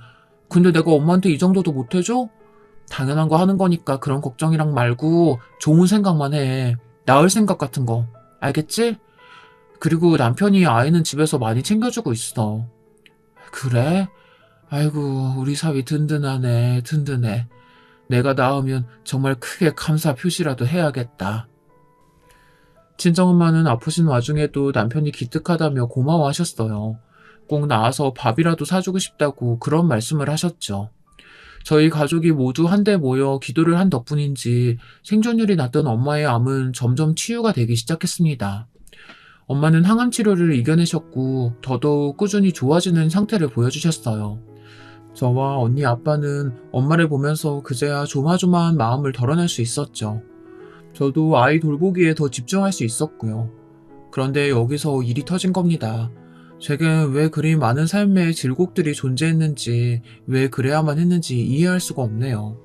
근데 내가 엄마한테 이 정도도 못해줘? 당연한 거 하는 거니까 그런 걱정이랑 말고 좋은 생각만 해. 나을 생각 같은 거. 알겠지? 그리고 남편이 아이는 집에서 많이 챙겨주고 있어. 그래? 아이고, 우리 사위 든든하네, 든든해. 내가 낳으면 정말 크게 감사 표시라도 해야겠다. 친정엄마는 아프신 와중에도 남편이 기특하다며 고마워하셨어요. 꼭 나와서 밥이라도 사주고 싶다고 그런 말씀을 하셨죠. 저희 가족이 모두 한데 모여 기도를 한 덕분인지 생존율이 낮던 엄마의 암은 점점 치유가 되기 시작했습니다. 엄마는 항암 치료를 이겨내셨고 더더욱 꾸준히 좋아지는 상태를 보여주셨어요. 저와 언니 아빠는 엄마를 보면서 그제야 조마조마한 마음을 덜어낼 수 있었죠. 저도 아이 돌보기에 더 집중할 수 있었고요. 그런데 여기서 일이 터진 겁니다. 제겐 왜 그리 많은 삶의 질곡들이 존재했는지, 왜 그래야만 했는지 이해할 수가 없네요.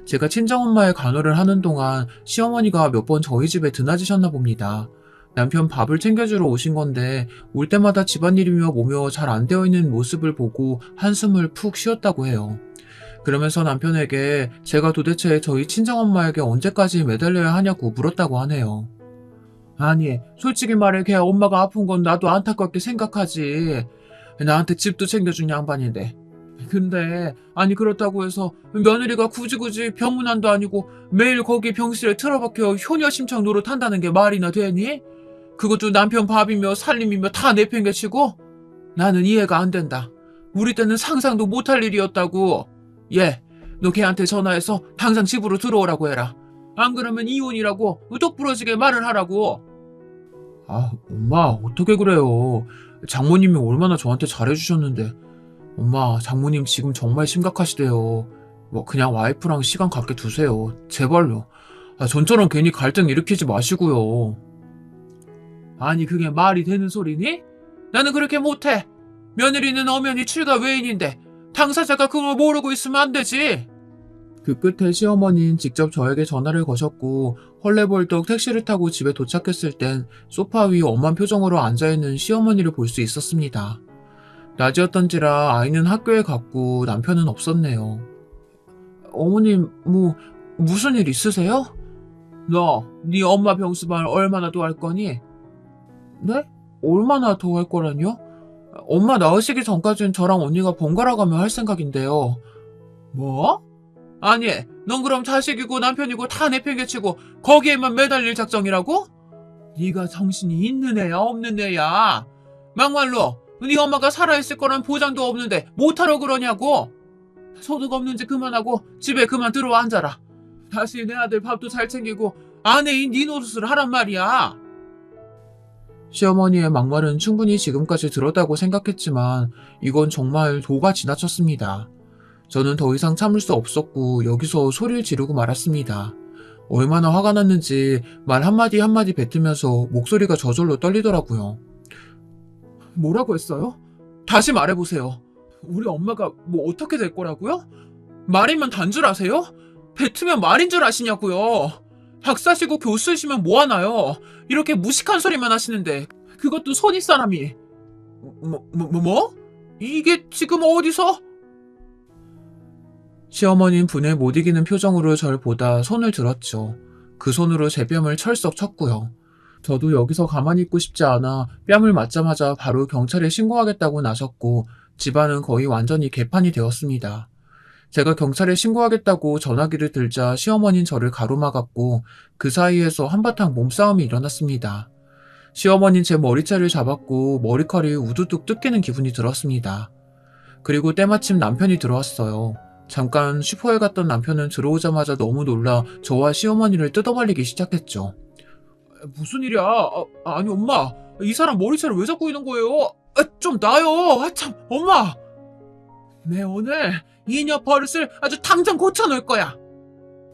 제가 친정엄마의 간호를 하는 동안 시어머니가 몇 번 저희 집에 드나지셨나 봅니다. 남편 밥을 챙겨주러 오신 건데 올 때마다 집안일이며 뭐며 잘 안 되어 있는 모습을 보고 한숨을 푹 쉬었다고 해요. 그러면서 남편에게 제가 도대체 저희 친정엄마에게 언제까지 매달려야 하냐고 물었다고 하네요. 아니, 솔직히 말해 걔 엄마가 아픈 건 나도 안타깝게 생각하지. 나한테 집도 챙겨준 양반인데. 근데 아니 그렇다고 해서 며느리가 굳이 병문안도 아니고 매일 거기 병실에 틀어박혀 효녀심창 노릇한다는 게 말이나 되니? 그것도 남편 밥이며 살림이며 다 내팽개치고? 나는 이해가 안 된다. 우리 때는 상상도 못할 일이었다고. 예, 너 걔한테 전화해서 당장 집으로 들어오라고 해라. 안 그러면 이혼이라고 똑부러지게 말을 하라고. 아, 엄마 어떻게 그래요. 장모님이 얼마나 저한테 잘해주셨는데. 엄마, 장모님 지금 정말 심각하시대요. 뭐 그냥 와이프랑 시간 갖게 두세요. 제발요. 전처럼 괜히 갈등 일으키지 마시고요. 아니 그게 말이 되는 소리니? 나는 그렇게 못해. 며느리는 엄연히 출가 외인인데 당사자가 그걸 모르고 있으면 안 되지. 그 끝에 시어머니는 직접 저에게 전화를 거셨고 헐레벌떡 택시를 타고 집에 도착했을 땐 소파 위 엄한 표정으로 앉아있는 시어머니를 볼 수 있었습니다. 낮이었던지라 아이는 학교에 갔고 남편은 없었네요. 어머님, 무슨 일 있으세요? 너, 네 엄마 병수발 얼마나 더 할 거니? 네? 얼마나 더 할 거라뇨? 엄마 나으시기 전까지는 저랑 언니가 번갈아 가며 할 생각인데요. 뭐? 아니, 넌 그럼 자식이고 남편이고 다 내팽개치고 거기에만 매달릴 작정이라고? 네가 정신이 있는 애야 없는 애야? 막말로 네 엄마가 살아있을 거란 보장도 없는데 못하러 그러냐고? 소득 없는지 그만하고 집에 그만 들어와 앉아라. 다시 내 아들 밥도 잘 챙기고 아내인 네 노릇을 하란 말이야. 시어머니의 막말은 충분히 지금까지 들었다고 생각했지만 이건 정말 도가 지나쳤습니다. 저는 더 이상 참을 수 없었고 여기서 소리를 지르고 말았습니다. 얼마나 화가 났는지 말 한마디 한마디 뱉으면서 목소리가 저절로 떨리더라고요. 뭐라고 했어요? 다시 말해보세요. 우리 엄마가 뭐 어떻게 될 거라고요? 말이면 단줄 아세요? 뱉으면 말인 줄 아시냐고요. 박사시고 교수시면 뭐하나요? 이렇게 무식한 소리만 하시는데 그것도 손윗 사람이. 뭐? 이게 지금 어디서? 시어머니는 분에 못 이기는 표정으로 절 보다 손을 들었죠. 그 손으로 제 뺨을 철썩 쳤고요. 저도 여기서 가만히 있고 싶지 않아 뺨을 맞자마자 바로 경찰에 신고하겠다고 나섰고 집안은 거의 완전히 개판이 되었습니다. 제가 경찰에 신고하겠다고 전화기를 들자 시어머니는 저를 가로막았고 그 사이에서 한바탕 몸싸움이 일어났습니다. 시어머니는 제 머리채를 잡았고 머리칼이 우두둑 뜯기는 기분이 들었습니다. 그리고 때마침 남편이 들어왔어요. 잠깐 슈퍼에 갔던 남편은 들어오자마자 너무 놀라 저와 시어머니를 뜯어말리기 시작했죠. 무슨 일이야? 아니 엄마, 이 사람 머리채를 왜 잡고 있는 거예요? 좀 놔요. 참 엄마. 내 오늘 이녀 버릇을 아주 당장 고쳐놓을 거야.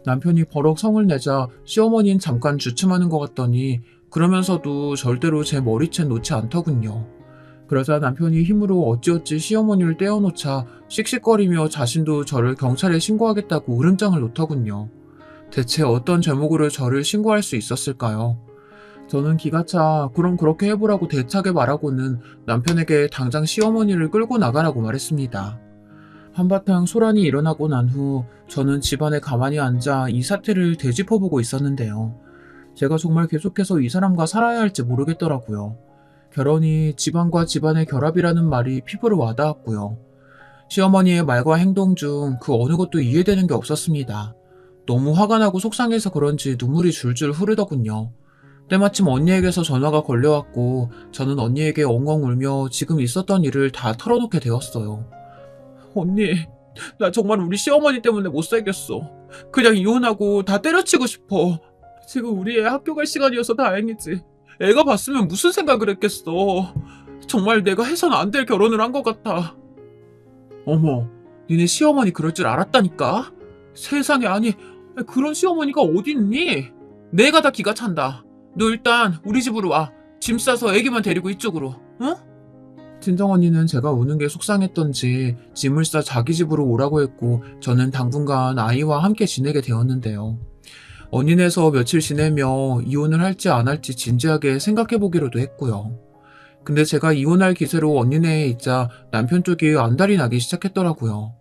남편이 버럭 성을 내자 시어머니는 잠깐 주춤하는 것 같더니 그러면서도 절대로 제 머리채는 놓지 않더군요. 그러자 남편이 힘으로 어찌어찌 시어머니를 떼어놓자 씩씩거리며 자신도 저를 경찰에 신고하겠다고 으름장을 놓더군요. 대체 어떤 제목으로 저를 신고할 수 있었을까요? 저는 기가 차 그럼 그렇게 해보라고 대차게 말하고는 남편에게 당장 시어머니를 끌고 나가라고 말했습니다. 한바탕 소란이 일어나고 난 후 저는 집안에 가만히 앉아 이 사태를 되짚어보고 있었는데요. 제가 정말 계속해서 이 사람과 살아야 할지 모르겠더라고요. 결혼이 집안과 집안의 결합이라는 말이 피부로 와닿았고요. 시어머니의 말과 행동 중 그 어느 것도 이해되는 게 없었습니다. 너무 화가 나고 속상해서 그런지 눈물이 줄줄 흐르더군요. 때마침 언니에게서 전화가 걸려왔고 저는 언니에게 엉엉 울며 지금 있었던 일을 다 털어놓게 되었어요. 언니, 나 정말 우리 시어머니 때문에 못 살겠어. 그냥 이혼하고 다 때려치고 싶어. 지금 우리 애 학교 갈 시간이어서 다행이지. 애가 봤으면 무슨 생각을 했겠어. 정말 내가 해서는 안 될 결혼을 한 것 같아. 어머, 니네 시어머니 그럴 줄 알았다니까? 세상에, 아니 그런 시어머니가 어딨니? 내가 다 기가 찬다. 너 일단 우리 집으로 와. 짐 싸서 애기만 데리고 이쪽으로, 응? 친정언니는 제가 우는 게 속상했던지 짐을 싸 자기 집으로 오라고 했고 저는 당분간 아이와 함께 지내게 되었는데요. 언니네서 며칠 지내며 이혼을 할지 안 할지 진지하게 생각해보기로도 했고요. 근데 제가 이혼할 기세로 언니네에 있자 남편 쪽이 안달이 나기 시작했더라고요.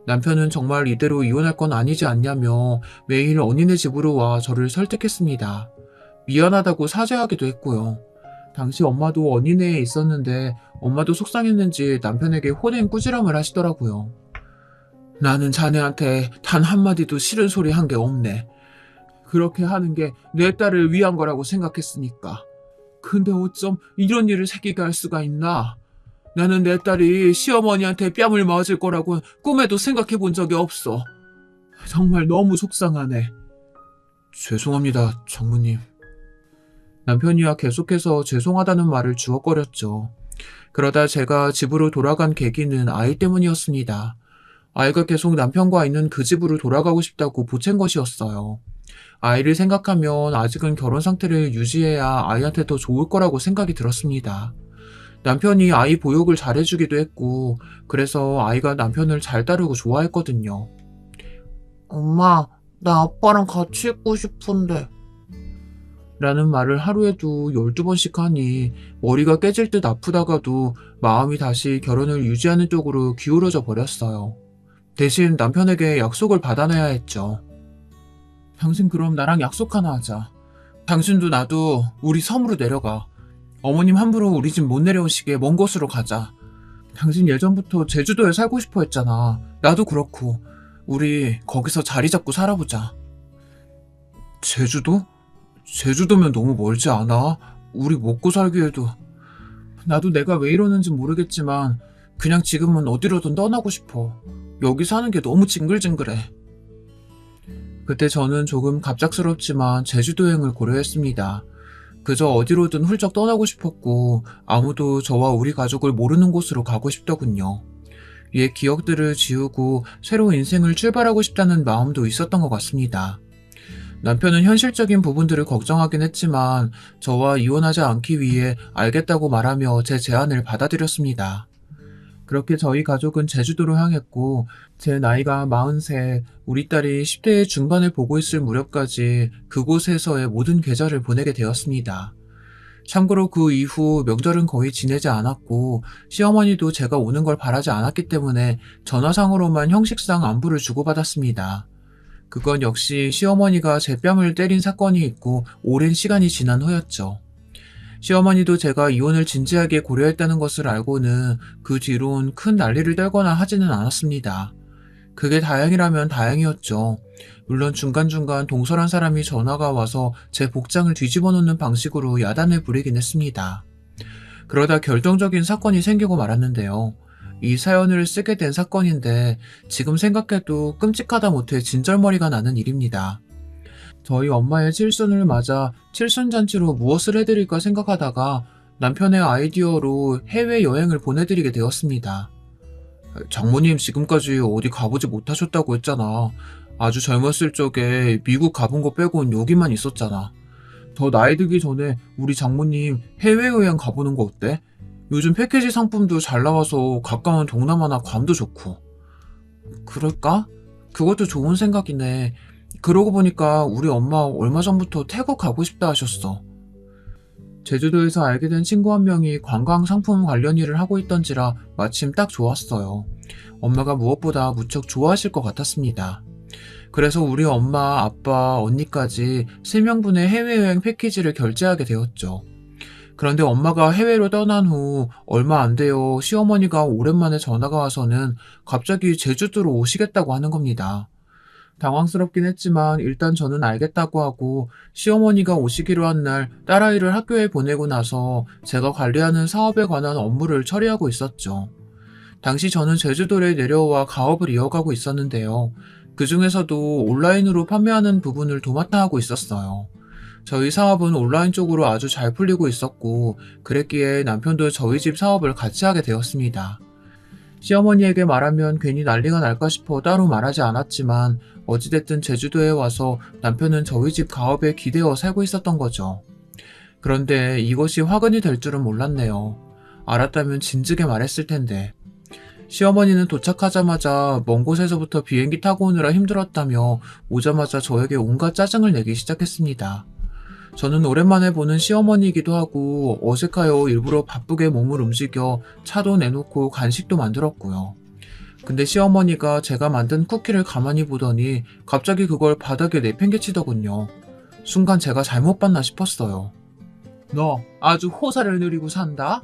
남편은 정말 이대로 이혼할 건 아니지 않냐며 매일 언니네 집으로 와 저를 설득했습니다. 미안하다고 사죄하기도 했고요. 당시 엄마도 언니네에 있었는데 엄마도 속상했는지 남편에게 호된 꾸지람을 하시더라고요. 나는 자네한테 단 한마디도 싫은 소리 한 게 없네. 그렇게 하는 게 내 딸을 위한 거라고 생각했으니까. 근데 어쩜 이런 일을 새끼게 할 수가 있나? 나는 내 딸이 시어머니한테 뺨을 맞을 거라고 꿈에도 생각해 본 적이 없어. 정말 너무 속상하네. 죄송합니다, 장모님. 남편이야 계속해서 죄송하다는 말을 주워거렸죠. 그러다 제가 집으로 돌아간 계기는 아이 때문이었습니다. 아이가 계속 남편과 있는 그 집으로 돌아가고 싶다고 보챈 것이었어요. 아이를 생각하면 아직은 결혼 상태를 유지해야 아이한테 더 좋을 거라고 생각이 들었습니다. 남편이 아이 보육을 잘해주기도 했고 그래서 아이가 남편을 잘 따르고 좋아했거든요. 엄마, 나 아빠랑 같이 있고 싶은데. 라는 말을 하루에도 12번씩 하니 머리가 깨질 듯 아프다가도 마음이 다시 결혼을 유지하는 쪽으로 기울어져 버렸어요. 대신 남편에게 약속을 받아내야 했죠. 당신 그럼 나랑 약속 하나 하자. 당신도 나도 우리 섬으로 내려가. 어머님 함부로 우리 집 못 내려오시게 먼 곳으로 가자. 당신 예전부터 제주도에 살고 싶어 했잖아. 나도 그렇고. 우리 거기서 자리 잡고 살아보자. 제주도? 제주도면 너무 멀지 않아? 우리 먹고 살기에도. 나도 내가 왜 이러는지 모르겠지만 그냥 지금은 어디로든 떠나고 싶어. 여기 사는 게 너무 징글징글해. 그때 저는 조금 갑작스럽지만 제주도 여행을 고려했습니다. 그저 어디로든 훌쩍 떠나고 싶었고 아무도 저와 우리 가족을 모르는 곳으로 가고 싶더군요. 옛 기억들을 지우고 새로운 인생을 출발하고 싶다는 마음도 있었던 것 같습니다. 남편은 현실적인 부분들을 걱정하긴 했지만 저와 이혼하지 않기 위해 알겠다고 말하며 제 제안을 받아들였습니다. 그렇게 저희 가족은 제주도로 향했고 제 나이가 43, 우리 딸이 10대의 중반을 보고 있을 무렵까지 그곳에서의 모든 계절을 보내게 되었습니다. 참고로 그 이후 명절은 거의 지내지 않았고 시어머니도 제가 오는 걸 바라지 않았기 때문에 전화상으로만 형식상 안부를 주고받았습니다. 그건 역시 시어머니가 제 뺨을 때린 사건이 있고 오랜 시간이 지난 후였죠. 시어머니도 제가 이혼을 진지하게 고려했다는 것을 알고는 그 뒤론 큰 난리를 떨거나 하지는 않았습니다. 그게 다행이라면 다행이었죠. 물론 중간중간 동설한 사람이 전화가 와서 제 복장을 뒤집어 놓는 방식으로 야단을 부리긴 했습니다. 그러다 결정적인 사건이 생기고 말았는데요. 이 사연을 쓰게 된 사건인데 지금 생각해도 끔찍하다 못해 진절머리가 나는 일입니다. 저희 엄마의 칠순을 맞아 칠순잔치로 무엇을 해드릴까 생각하다가 남편의 아이디어로 해외여행을 보내드리게 되었습니다. 장모님 지금까지 어디 가보지 못하셨다고 했잖아. 아주 젊었을 적에 미국 가본 거 빼곤 여기만 있었잖아. 더 나이 들기 전에 우리 장모님 해외여행 가보는 거 어때? 요즘 패키지 상품도 잘 나와서 가까운 동남아나 괌도 좋고. 그럴까? 그것도 좋은 생각이네. 그러고 보니까 우리 엄마 얼마 전부터 태국 가고 싶다 하셨어. 제주도에서 알게 된 친구 한 명이 관광 상품 관련 일을 하고 있던지라 마침 딱 좋았어요. 엄마가 무엇보다 무척 좋아하실 것 같았습니다. 그래서 우리 엄마, 아빠, 언니까지 3명분의 해외여행 패키지를 결제하게 되었죠. 그런데 엄마가 해외로 떠난 후 얼마 안 되어 시어머니가 오랜만에 전화가 와서는 갑자기 제주도로 오시겠다고 하는 겁니다. 당황스럽긴 했지만 일단 저는 알겠다고 하고 시어머니가 오시기로 한 날 딸아이를 학교에 보내고 나서 제가 관리하는 사업에 관한 업무를 처리하고 있었죠. 당시 저는 제주도에 내려와 가업을 이어가고 있었는데요. 그 중에서도 온라인으로 판매하는 부분을 도맡아 하고 있었어요. 저희 사업은 온라인 쪽으로 아주 잘 풀리고 있었고 그랬기에 남편도 저희 집 사업을 같이 하게 되었습니다. 시어머니에게 말하면 괜히 난리가 날까 싶어 따로 말하지 않았지만 어찌됐든 제주도에 와서 남편은 저희 집 가업에 기대어 살고 있었던 거죠. 그런데 이것이 화근이 될 줄은 몰랐네요. 알았다면 진즉에 말했을 텐데. 시어머니는 도착하자마자 먼 곳에서부터 비행기 타고 오느라 힘들었다며 오자마자 저에게 온갖 짜증을 내기 시작했습니다. 저는 오랜만에 보는 시어머니이기도 하고 어색하여 일부러 바쁘게 몸을 움직여 차도 내놓고 간식도 만들었고요. 근데 시어머니가 제가 만든 쿠키를 가만히 보더니 갑자기 그걸 바닥에 내팽개치더군요. 순간 제가 잘못 봤나 싶었어요. 너 아주 호사를 누리고 산다?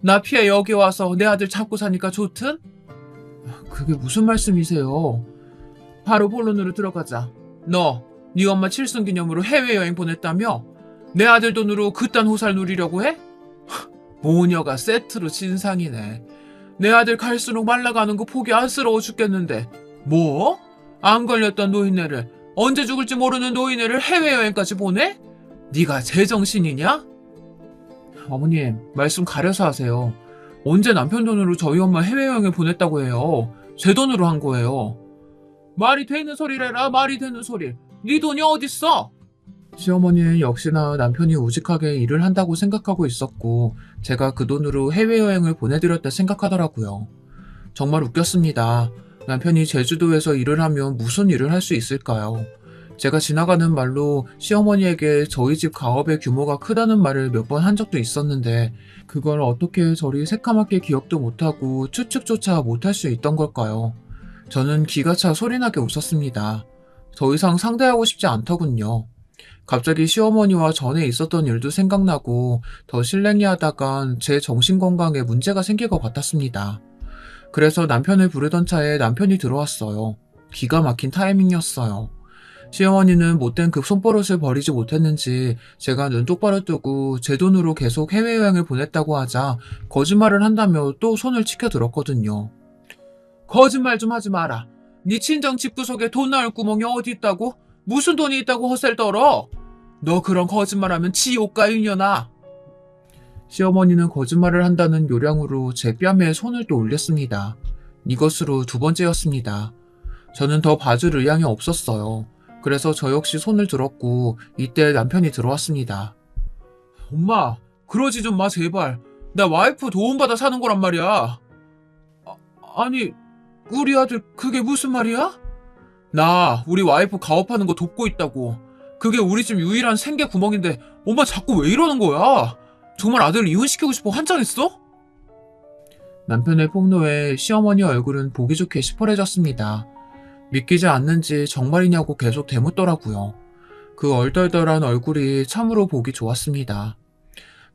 나 피해 여기 와서 내 아들 잡고 사니까 좋든? 그게 무슨 말씀이세요? 바로 본론으로 들어가자. 너, 네 엄마 칠순기념으로 해외여행 보냈다며? 내 아들 돈으로 그딴 호사를 누리려고 해? 모녀가 세트로 진상이네. 내 아들 갈수록 말라가는 거 보기 안쓰러워 죽겠는데 뭐? 안 걸렸던 노인네를 언제 죽을지 모르는 노인네를 해외여행까지 보내? 네가 제정신이냐? 어머님 말씀 가려서 하세요. 언제 남편 돈으로 저희 엄마 해외여행을 보냈다고 해요. 제 돈으로 한 거예요. 말이 되는 소리래라 말이 되는 소리. 네 돈이 어딨어? 시어머니는 역시나 남편이 우직하게 일을 한다고 생각하고 있었고 제가 그 돈으로 해외여행을 보내드렸다 생각하더라고요. 정말 웃겼습니다. 남편이 제주도에서 일을 하면 무슨 일을 할 수 있을까요? 제가 지나가는 말로 시어머니에게 저희 집 가업의 규모가 크다는 말을 몇 번 한 적도 있었는데 그걸 어떻게 저리 새까맣게 기억도 못하고 추측조차 못할 수 있던 걸까요? 저는 기가 차 소리나게 웃었습니다. 더 이상 상대하고 싶지 않더군요. 갑자기 시어머니와 전에 있었던 일도 생각나고 더 실랭이 하다간 제 정신건강에 문제가 생길 것 같았습니다. 그래서 남편을 부르던 차에 남편이 들어왔어요. 기가 막힌 타이밍이었어요. 시어머니는 못된 그 손버릇을 버리지 못했는지 제가 눈 똑바로 뜨고 제 돈으로 계속 해외여행을 보냈다고 하자 거짓말을 한다며 또 손을 치켜들었거든요. 거짓말 좀 하지 마라. 네 친정 집구석에 돈 나올 구멍이 어디 있다고? 무슨 돈이 있다고 헛살 떨어? 너 그런 거짓말하면 지옥 가 이년아. 시어머니는 거짓말을 한다는 요량으로 제 뺨에 손을 또 올렸습니다. 이것으로 두 번째였습니다. 저는 더 봐줄 의향이 없었어요. 그래서 저 역시 손을 들었고 이때 남편이 들어왔습니다. 엄마, 그러지 좀 마 제발. 나 와이프 도움받아 사는 거란 말이야. 아니, 우리 아들 그게 무슨 말이야? 나 우리 와이프 가업하는 거 돕고 있다고. 그게 우리 집 유일한 생계 구멍인데 엄마 자꾸 왜 이러는 거야? 정말 아들을 이혼시키고 싶어 환장했어? 남편의 폭로에 시어머니 얼굴은 보기 좋게 시퍼래졌습니다. 믿기지 않는지 정말이냐고 계속 되묻더라고요. 그 얼떨떨한 얼굴이 참으로 보기 좋았습니다.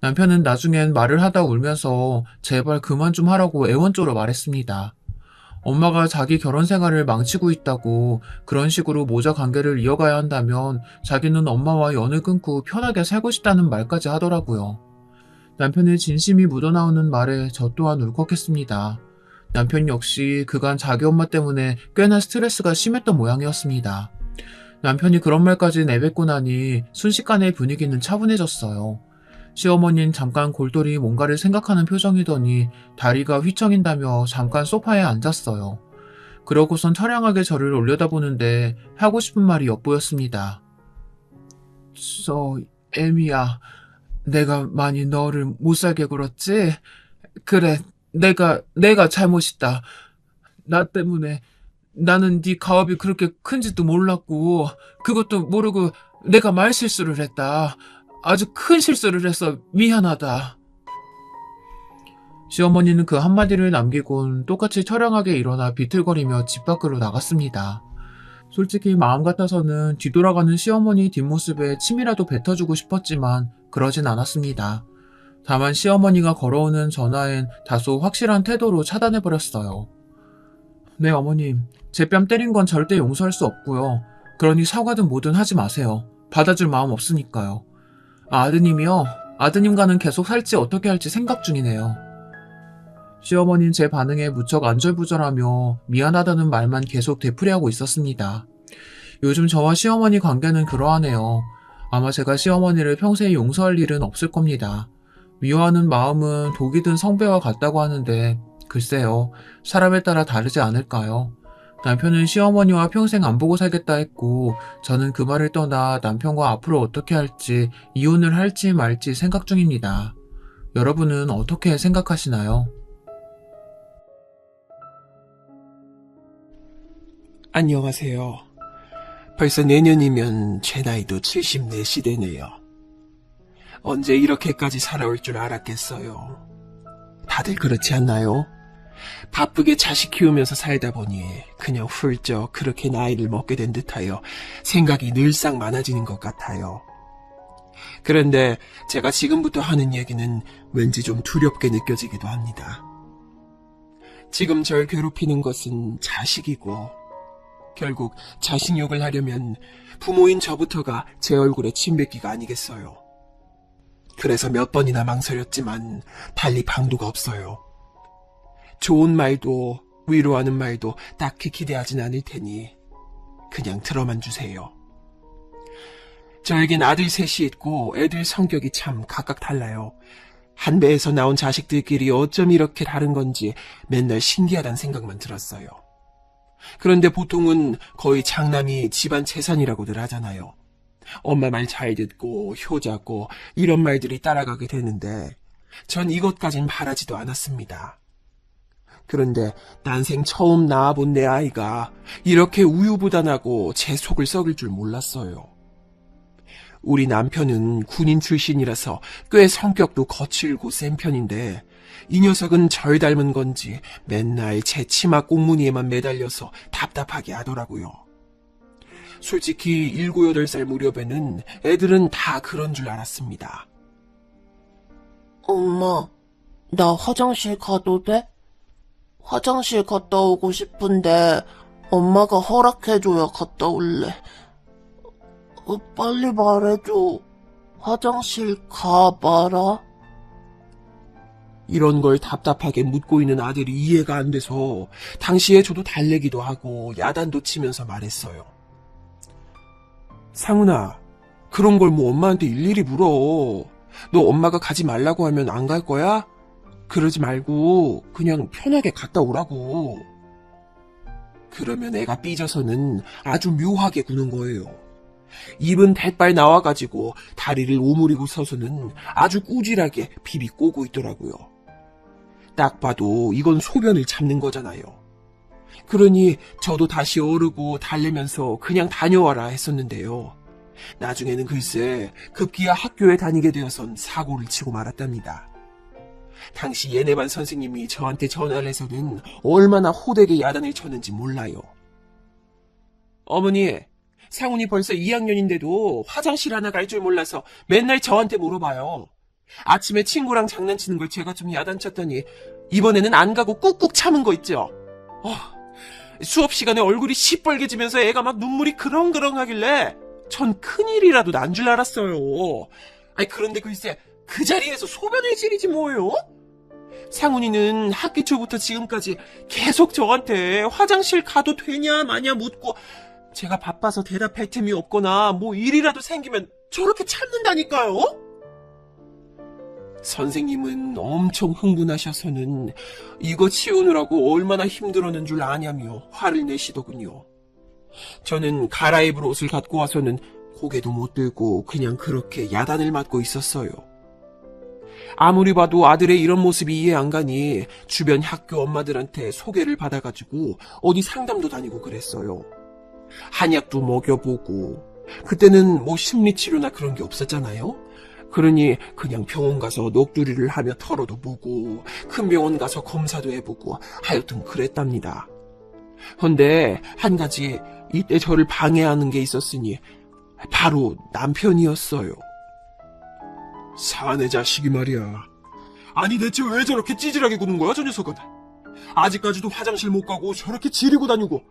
남편은 나중엔 말을 하다 울면서 제발 그만 좀 하라고 애원조로 말했습니다. 엄마가 자기 결혼 생활을 망치고 있다고 그런 식으로 모자 관계를 이어가야 한다면 자기는 엄마와 연을 끊고 편하게 살고 싶다는 말까지 하더라고요. 남편의 진심이 묻어나오는 말에 저 또한 울컥했습니다. 남편 역시 그간 자기 엄마 때문에 꽤나 스트레스가 심했던 모양이었습니다. 남편이 그런 말까지 내뱉고 나니 순식간에 분위기는 차분해졌어요. 시어머니는 잠깐 골똘히 뭔가를 생각하는 표정이더니 다리가 휘청인다며 잠깐 소파에 앉았어요. 그러고선 처량하게 저를 올려다보는데 하고 싶은 말이 엿보였습니다. 애미야, 내가 많이 너를 못살게 굴었지? 그래, 내가 잘못이다. 나 때문에 나는 네 가업이 그렇게 큰지도 몰랐고 그것도 모르고 내가 말실수를 했다. 아주 큰 실수를 해서 미안하다. 시어머니는 그 한마디를 남기곤 똑같이 처량하게 일어나 비틀거리며 집 밖으로 나갔습니다. 솔직히 마음 같아서는 뒤돌아가는 시어머니 뒷모습에 침이라도 뱉어주고 싶었지만 그러진 않았습니다. 다만 시어머니가 걸어오는 전화엔 다소 확실한 태도로 차단해버렸어요. 네 어머님, 제 뺨 때린 건 절대 용서할 수 없고요. 그러니 사과든 뭐든 하지 마세요. 받아줄 마음 없으니까요. 아드님이요? 아드님과는 계속 살지 어떻게 할지 생각 중이네요. 시어머니는 제 반응에 무척 안절부절하며 미안하다는 말만 계속 되풀이하고 있었습니다. 요즘 저와 시어머니 관계는 그러하네요. 아마 제가 시어머니를 평생 용서할 일은 없을 겁니다. 미워하는 마음은 독이 든 성배와 같다고 하는데 글쎄요, 사람에 따라 다르지 않을까요? 남편은 시어머니와 평생 안 보고 살겠다 했고 저는 그 말을 떠나 남편과 앞으로 어떻게 할지 이혼을 할지 말지 생각 중입니다. 여러분은 어떻게 생각하시나요? 안녕하세요. 벌써 내년이면 제 나이도 74시 되네요. 언제 이렇게까지 살아올 줄 알았겠어요. 다들 그렇지 않나요? 바쁘게 자식 키우면서 살다 보니 그냥 훌쩍 그렇게 나이를 먹게 된 듯하여 생각이 늘상 많아지는 것 같아요. 그런데 제가 지금부터 하는 얘기는 왠지 좀 두렵게 느껴지기도 합니다. 지금 절 괴롭히는 것은 자식이고 결국 자식욕을 하려면 부모인 저부터가 제 얼굴에 침 뱉기가 아니겠어요. 그래서 몇 번이나 망설였지만 달리 방도가 없어요. 좋은 말도 위로하는 말도 딱히 기대하진 않을 테니 그냥 들어만 주세요. 저에겐 아들 셋이 있고 애들 성격이 참 각각 달라요. 한 배에서 나온 자식들끼리 어쩜 이렇게 다른 건지 맨날 신기하다는 생각만 들었어요. 그런데 보통은 거의 장남이 집안 재산이라고들 하잖아요. 엄마 말 잘 듣고 효자고 이런 말들이 따라가게 되는데 전 이것까진 바라지도 않았습니다. 그런데 난생 처음 낳아본 내 아이가 이렇게 우유부단하고 제 속을 썩일 줄 몰랐어요. 우리 남편은 군인 출신이라서 꽤 성격도 거칠고 센 편인데 이 녀석은 절 닮은 건지 맨날 제 치마 꽁무니에만 매달려서 답답하게 하더라고요. 솔직히 7, 8살 무렵에는 애들은 다 그런 줄 알았습니다. 엄마, 나 화장실 가도 돼? 화장실 갔다 오고 싶은데 엄마가 허락해줘야 갔다 올래. 빨리 말해줘. 화장실 가봐라. 이런 걸 답답하게 묻고 있는 아들이 이해가 안 돼서 당시에 저도 달래기도 하고 야단도 치면서 말했어요. 상훈아, 그런 걸 뭐 엄마한테 일일이 물어. 너 엄마가 가지 말라고 하면 안 갈 거야? 그러지 말고 그냥 편하게 갔다 오라고. 그러면 애가 삐져서는 아주 묘하게 구는 거예요. 입은 대빨 나와가지고 다리를 오므리고 서서는 아주 꾸질하게 비비 꼬고 있더라고요. 딱 봐도 이건 소변을 잡는 거잖아요. 그러니 저도 다시 어르고 달래면서 그냥 다녀와라 했었는데요. 나중에는 글쎄 급기야 학교에 다니게 되어선 사고를 치고 말았답니다. 당시 얘네반 선생님이 저한테 전화를 해서는 얼마나 호되게 야단을 쳤는지 몰라요. 어머니, 상훈이 벌써 2학년인데도 화장실 하나 갈 줄 몰라서 맨날 저한테 물어봐요. 아침에 친구랑 장난치는 걸 제가 좀 야단쳤더니 이번에는 안 가고 꾹꾹 참은 거 있죠. 수업 시간에 얼굴이 시뻘개지면서 애가 막 눈물이 그렁그렁 하길래 전 큰일이라도 난 줄 알았어요. 그런데 글쎄 그 자리에서 소변을 지리지 뭐예요? 상훈이는 학기 초부터 지금까지 계속 저한테 화장실 가도 되냐 마냐 묻고 제가 바빠서 대답할 틈이 없거나 뭐 일이라도 생기면 저렇게 참는다니까요? 선생님은 엄청 흥분하셔서는 이거 치우느라고 얼마나 힘들었는 줄 아냐며 화를 내시더군요. 저는 갈아입을 옷을 갖고 와서는 고개도 못 들고 그냥 그렇게 야단을 맞고 있었어요. 아무리 봐도 아들의 이런 모습이 이해 안 가니 주변 학교 엄마들한테 소개를 받아가지고 어디 상담도 다니고 그랬어요. 한약도 먹여보고, 그때는 뭐 심리치료나 그런 게 없었잖아요. 그러니 그냥 병원 가서 넋두리를 하며 털어도 보고 큰 병원 가서 검사도 해보고 하여튼 그랬답니다. 헌데 한 가지 이때 저를 방해하는 게 있었으니 바로 남편이었어요. 사내 자식이 말이야. 아니 대체 왜 저렇게 찌질하게 구는 거야 저 녀석은. 아직까지도 화장실 못 가고 저렇게 지리고 다니고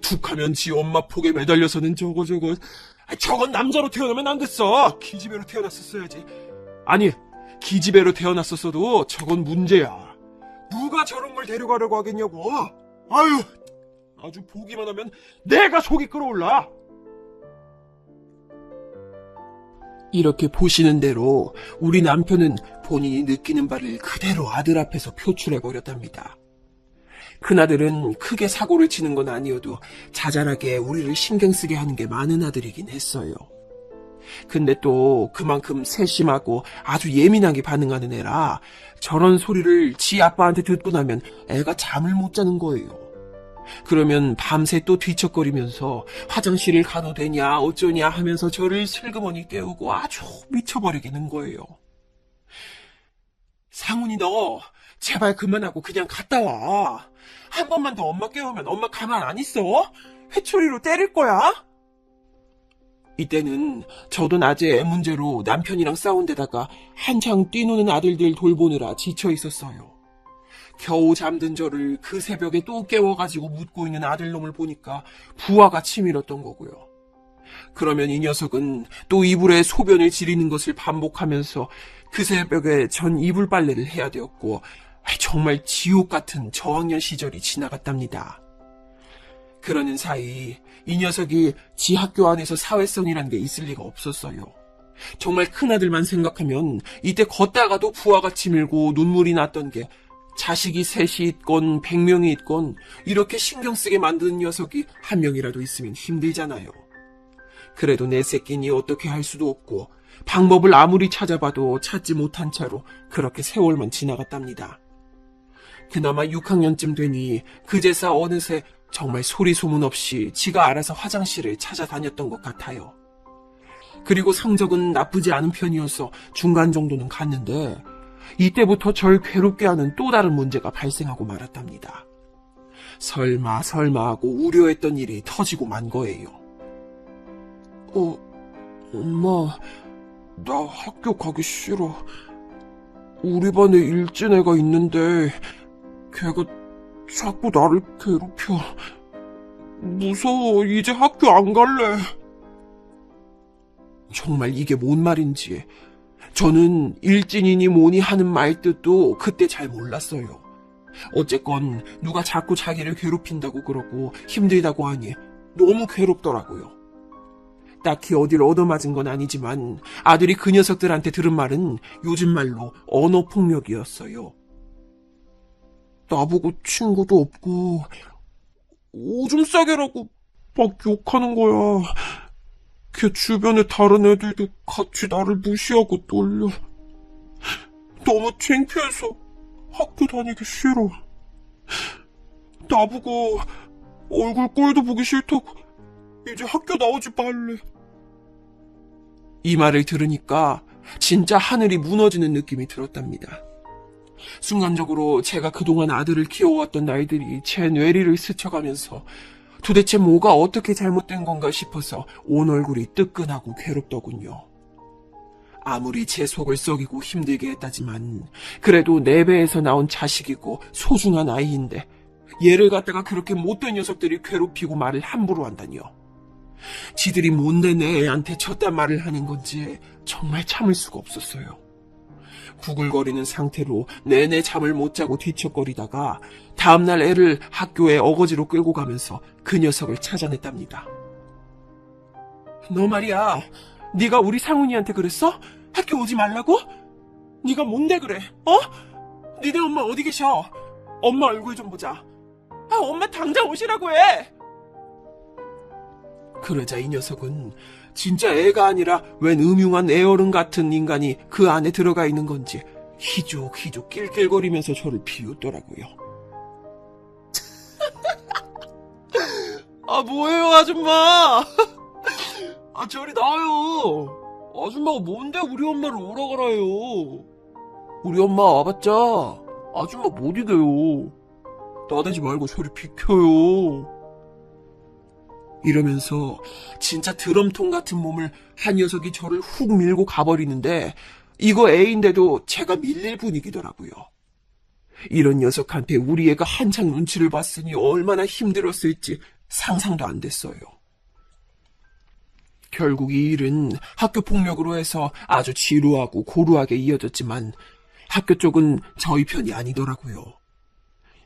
툭하면 지 엄마 폭에 매달려서는 저건 남자로 태어나면 안 됐어. 기집애로 태어났었어야지. 아니 기집애로 태어났었어도 저건 문제야. 누가 저런 걸 데려가려고 하겠냐고. 아유, 아주 보기만 하면 내가 속이 끓어올라. 이렇게 보시는 대로 우리 남편은 본인이 느끼는 바를 그대로 아들 앞에서 표출해버렸답니다. 큰아들은 크게 사고를 치는 건 아니어도 자잘하게 우리를 신경 쓰게 하는 게 많은 아들이긴 했어요. 근데 또 그만큼 세심하고 아주 예민하게 반응하는 애라 저런 소리를 지 아빠한테 듣고 나면 애가 잠을 못 자는 거예요. 그러면 밤새 또 뒤척거리면서 화장실을 가도 되냐 어쩌냐 하면서 저를 슬그머니 깨우고 아주 미쳐버리겠는 거예요. 상훈이 너 제발 그만하고 그냥 갔다 와. 한 번만 더 엄마 깨우면 엄마 가만 안 있어. 회초리로 때릴 거야. 이때는 저도 낮에 애 문제로 남편이랑 싸운 데다가 한창 뛰노는 아들들 돌보느라 지쳐 있었어요. 겨우 잠든 저를 그 새벽에 또 깨워가지고 묻고 있는 아들놈을 보니까 부하가 치밀었던 거고요. 그러면 이 녀석은 또 이불에 소변을 지리는 것을 반복하면서 그 새벽에 전 이불 빨래를 해야 되었고 정말 지옥 같은 저학년 시절이 지나갔답니다. 그러는 사이 이 녀석이 지 학교 안에서 사회성이란 게 있을 리가 없었어요. 정말 큰아들만 생각하면 이때 걷다가도 부하가 치밀고 눈물이 났던 게 자식이 셋이 있건 100명이 있건 이렇게 신경 쓰게 만드는 녀석이 한 명이라도 있으면 힘들잖아요. 그래도 내 새끼니 어떻게 할 수도 없고 방법을 아무리 찾아봐도 찾지 못한 채로 그렇게 세월만 지나갔답니다. 그나마 6학년쯤 되니 그제서 어느새 정말 소리 소문 없이 지가 알아서 화장실을 찾아다녔던 것 같아요. 그리고 성적은 나쁘지 않은 편이어서 중간 정도는 갔는데 이때부터 절 괴롭게 하는 또 다른 문제가 발생하고 말았답니다. 설마 하고 우려했던 일이 터지고 만 거예요. 엄마, 나 학교 가기 싫어. 우리 반에 일진 애가 있는데 걔가 자꾸 나를 괴롭혀. 무서워. 이제 학교 안 갈래. 정말 이게 뭔 말인지 저는 일진이니 뭐니 하는 말뜻도 그때 잘 몰랐어요. 어쨌건 누가 자꾸 자기를 괴롭힌다고 그러고 힘들다고 하니 너무 괴롭더라고요. 딱히 어딜 얻어맞은 건 아니지만 아들이 그 녀석들한테 들은 말은 요즘 말로 언어폭력이었어요. 나보고 친구도 없고 오줌 싸개라고 막 욕하는 거야. 걔 주변에 다른 애들도 같이 나를 무시하고 놀려. 너무 창피해서 학교 다니기 싫어. 나보고 얼굴 꼴도 보기 싫다고 이제 학교 나오지 말래. 이 말을 들으니까 진짜 하늘이 무너지는 느낌이 들었답니다. 순간적으로 제가 그동안 아들을 키워왔던 날들이 제 뇌리를 스쳐가면서 도대체 뭐가 어떻게 잘못된 건가 싶어서 온 얼굴이 뜨끈하고 괴롭더군요. 아무리 제 속을 썩이고 힘들게 했다지만 그래도 내 배에서 나온 자식이고 소중한 아이인데 얘를 갖다가 그렇게 못된 녀석들이 괴롭히고 말을 함부로 한다니요. 지들이 뭔데 내 애한테 저딴 말을 하는 건지 정말 참을 수가 없었어요. 구글거리는 상태로 내내 잠을 못 자고 뒤척거리다가 다음날 애를 학교에 어거지로 끌고 가면서 그 녀석을 찾아냈답니다. 너 말이야, 네가 우리 상훈이한테 그랬어? 학교 오지 말라고? 네가 뭔데 그래? 니네 엄마 어디 계셔? 엄마 얼굴 좀 보자. 엄마 당장 오시라고 해! 그러자 이 녀석은 진짜 애가 아니라 웬 음흉한 애어른 같은 인간이 그 안에 들어가 있는 건지 희죽희죽 낄낄거리면서 저를 비웃더라고요. 뭐예요 아줌마? 저리 나와요. 아줌마가 뭔데 우리 엄마를 오라 그래요. 우리 엄마 와봤자 아줌마 못 이겨요. 나대지 말고 저리 비켜요. 이러면서 진짜 드럼통 같은 몸을 한 녀석이 저를 훅 밀고 가버리는데 이거 애인데도 제가 밀릴 분위기더라고요. 이런 녀석한테 우리 애가 한창 눈치를 봤으니 얼마나 힘들었을지 상상도 안 됐어요. 결국 이 일은 학교 폭력으로 해서 아주 지루하고 고루하게 이어졌지만 학교 쪽은 저희 편이 아니더라고요.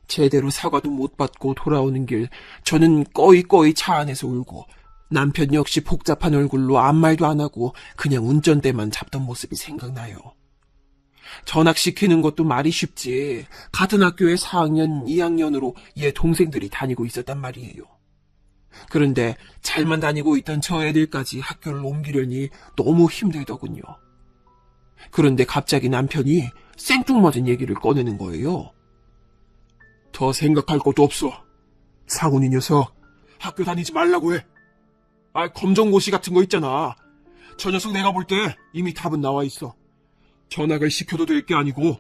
제대로 사과도 못 받고 돌아오는 길 저는 꺼이꺼이 차 안에서 울고 남편 역시 복잡한 얼굴로 아무 말도 안 하고 그냥 운전대만 잡던 모습이 생각나요. 전학시키는 것도 말이 쉽지 같은 학교에 4학년, 2학년으로 얘 동생들이 다니고 있었단 말이에요. 그런데 잘만 다니고 있던 저 애들까지 학교를 옮기려니 너무 힘들더군요. 그런데 갑자기 남편이 생뚱맞은 얘기를 꺼내는 거예요. 더 생각할 것도 없어. 상훈이 녀석 학교 다니지 말라고 해. 검정고시 같은 거 있잖아. 저 녀석 내가 볼 때 이미 답은 나와 있어. 전학을 시켜도 될 게 아니고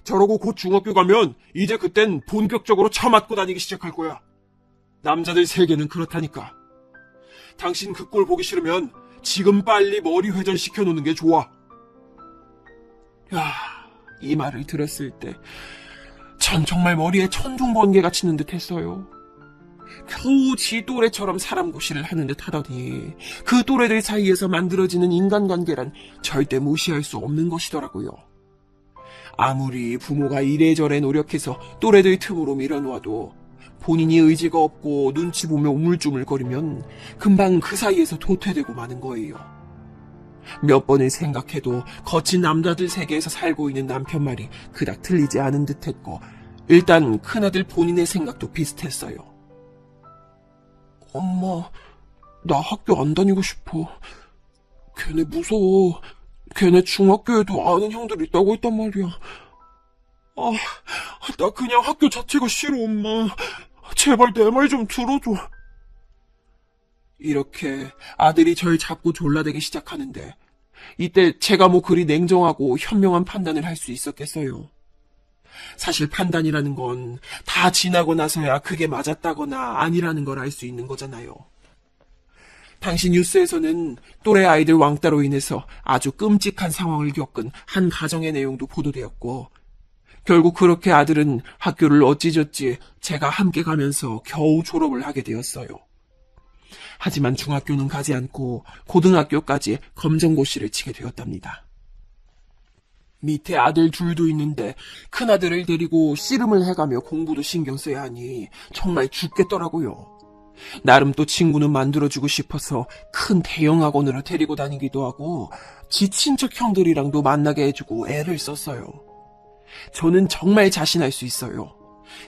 저러고 곧 중학교 가면 이제 그땐 본격적으로 처맞고 다니기 시작할 거야. 남자들 세계는 그렇다니까. 당신 그 꼴 보기 싫으면 지금 빨리 머리 회전시켜 놓는 게 좋아. 이 말을 들었을 때 전 정말 머리에 천둥번개가 치는 듯 했어요. 겨우 지 또래처럼 사람 구실을 하는 듯 하더니 그 또래들 사이에서 만들어지는 인간관계란 절대 무시할 수 없는 것이더라고요. 아무리 부모가 이래저래 노력해서 또래들 틈으로 밀어놓아도 본인이 의지가 없고 눈치 보며 우물쭈물거리면 금방 그 사이에서 도태되고 마는 거예요. 몇 번을 생각해도 거친 남자들 세계에서 살고 있는 남편 말이 그닥 틀리지 않은 듯했고 일단 큰아들 본인의 생각도 비슷했어요. 엄마, 나 학교 안 다니고 싶어. 걔네 무서워. 걔네 중학교에도 아는 형들 있다고 했단 말이야. 나 그냥 학교 자체가 싫어, 엄마. 제발 내 말 좀 들어줘. 이렇게 아들이 절 잡고 졸라대기 시작하는데 이때 제가 뭐 그리 냉정하고 현명한 판단을 할 수 있었겠어요. 사실 판단이라는 건 다 지나고 나서야 그게 맞았다거나 아니라는 걸 알 수 있는 거잖아요. 당시 뉴스에서는 또래 아이들 왕따로 인해서 아주 끔찍한 상황을 겪은 한 가정의 내용도 보도되었고, 결국 그렇게 아들은 학교를 어찌저찌 제가 함께 가면서 겨우 졸업을 하게 되었어요. 하지만 중학교는 가지 않고 고등학교까지 검정고시를 치게 되었답니다. 밑에 아들 둘도 있는데 큰아들을 데리고 씨름을 해가며 공부도 신경 써야 하니 정말 죽겠더라고요. 나름 또 친구는 만들어주고 싶어서 큰 대형 학원으로 데리고 다니기도 하고 지 친척 형들이랑도 만나게 해주고 애를 썼어요. 저는 정말 자신할 수 있어요.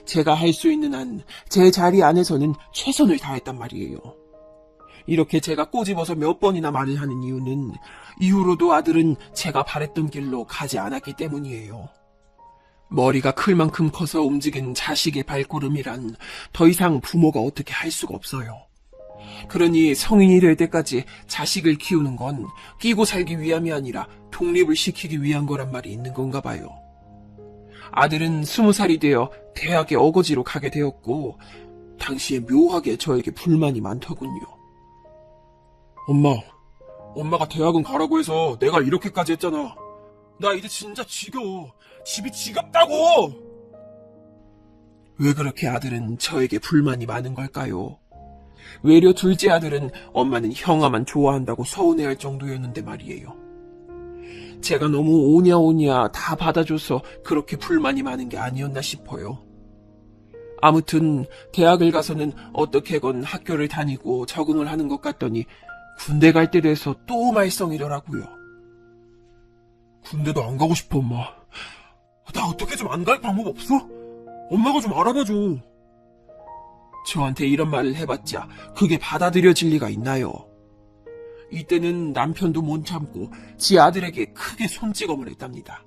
제가 할 수 있는 한 제 자리 안에서는 최선을 다했단 말이에요. 이렇게 제가 꼬집어서 몇 번이나 말을 하는 이유는 이후로도 아들은 제가 바랬던 길로 가지 않았기 때문이에요. 머리가 클 만큼 커서 움직이는 자식의 발걸음이란 더 이상 부모가 어떻게 할 수가 없어요. 그러니 성인이 될 때까지 자식을 키우는 건 끼고 살기 위함이 아니라 독립을 시키기 위한 거란 말이 있는 건가 봐요. 아들은 20살이 되어 대학에 어거지로 가게 되었고 당시에 묘하게 저에게 불만이 많더군요. 엄마가 대학은 가라고 해서 내가 이렇게까지 했잖아. 나 이제 진짜 지겨워. 집이 지겹다고! 왜 그렇게 아들은 저에게 불만이 많은 걸까요? 외려 둘째 아들은 엄마는 형아만 좋아한다고 서운해할 정도였는데 말이에요. 제가 너무 오냐오냐 다 받아줘서 그렇게 불만이 많은 게 아니었나 싶어요. 아무튼 대학을 가서는 어떻게건 학교를 다니고 적응을 하는 것 같더니 군대 갈 때 돼서 또 말썽이더라고요. 군대도 안 가고 싶어, 엄마. 나 어떻게 좀 안 갈 방법 없어? 엄마가 좀 알아봐줘. 저한테 이런 말을 해봤자 그게 받아들여질 리가 있나요? 이때는 남편도 못 참고 지 아들에게 크게 손찌검을 했답니다.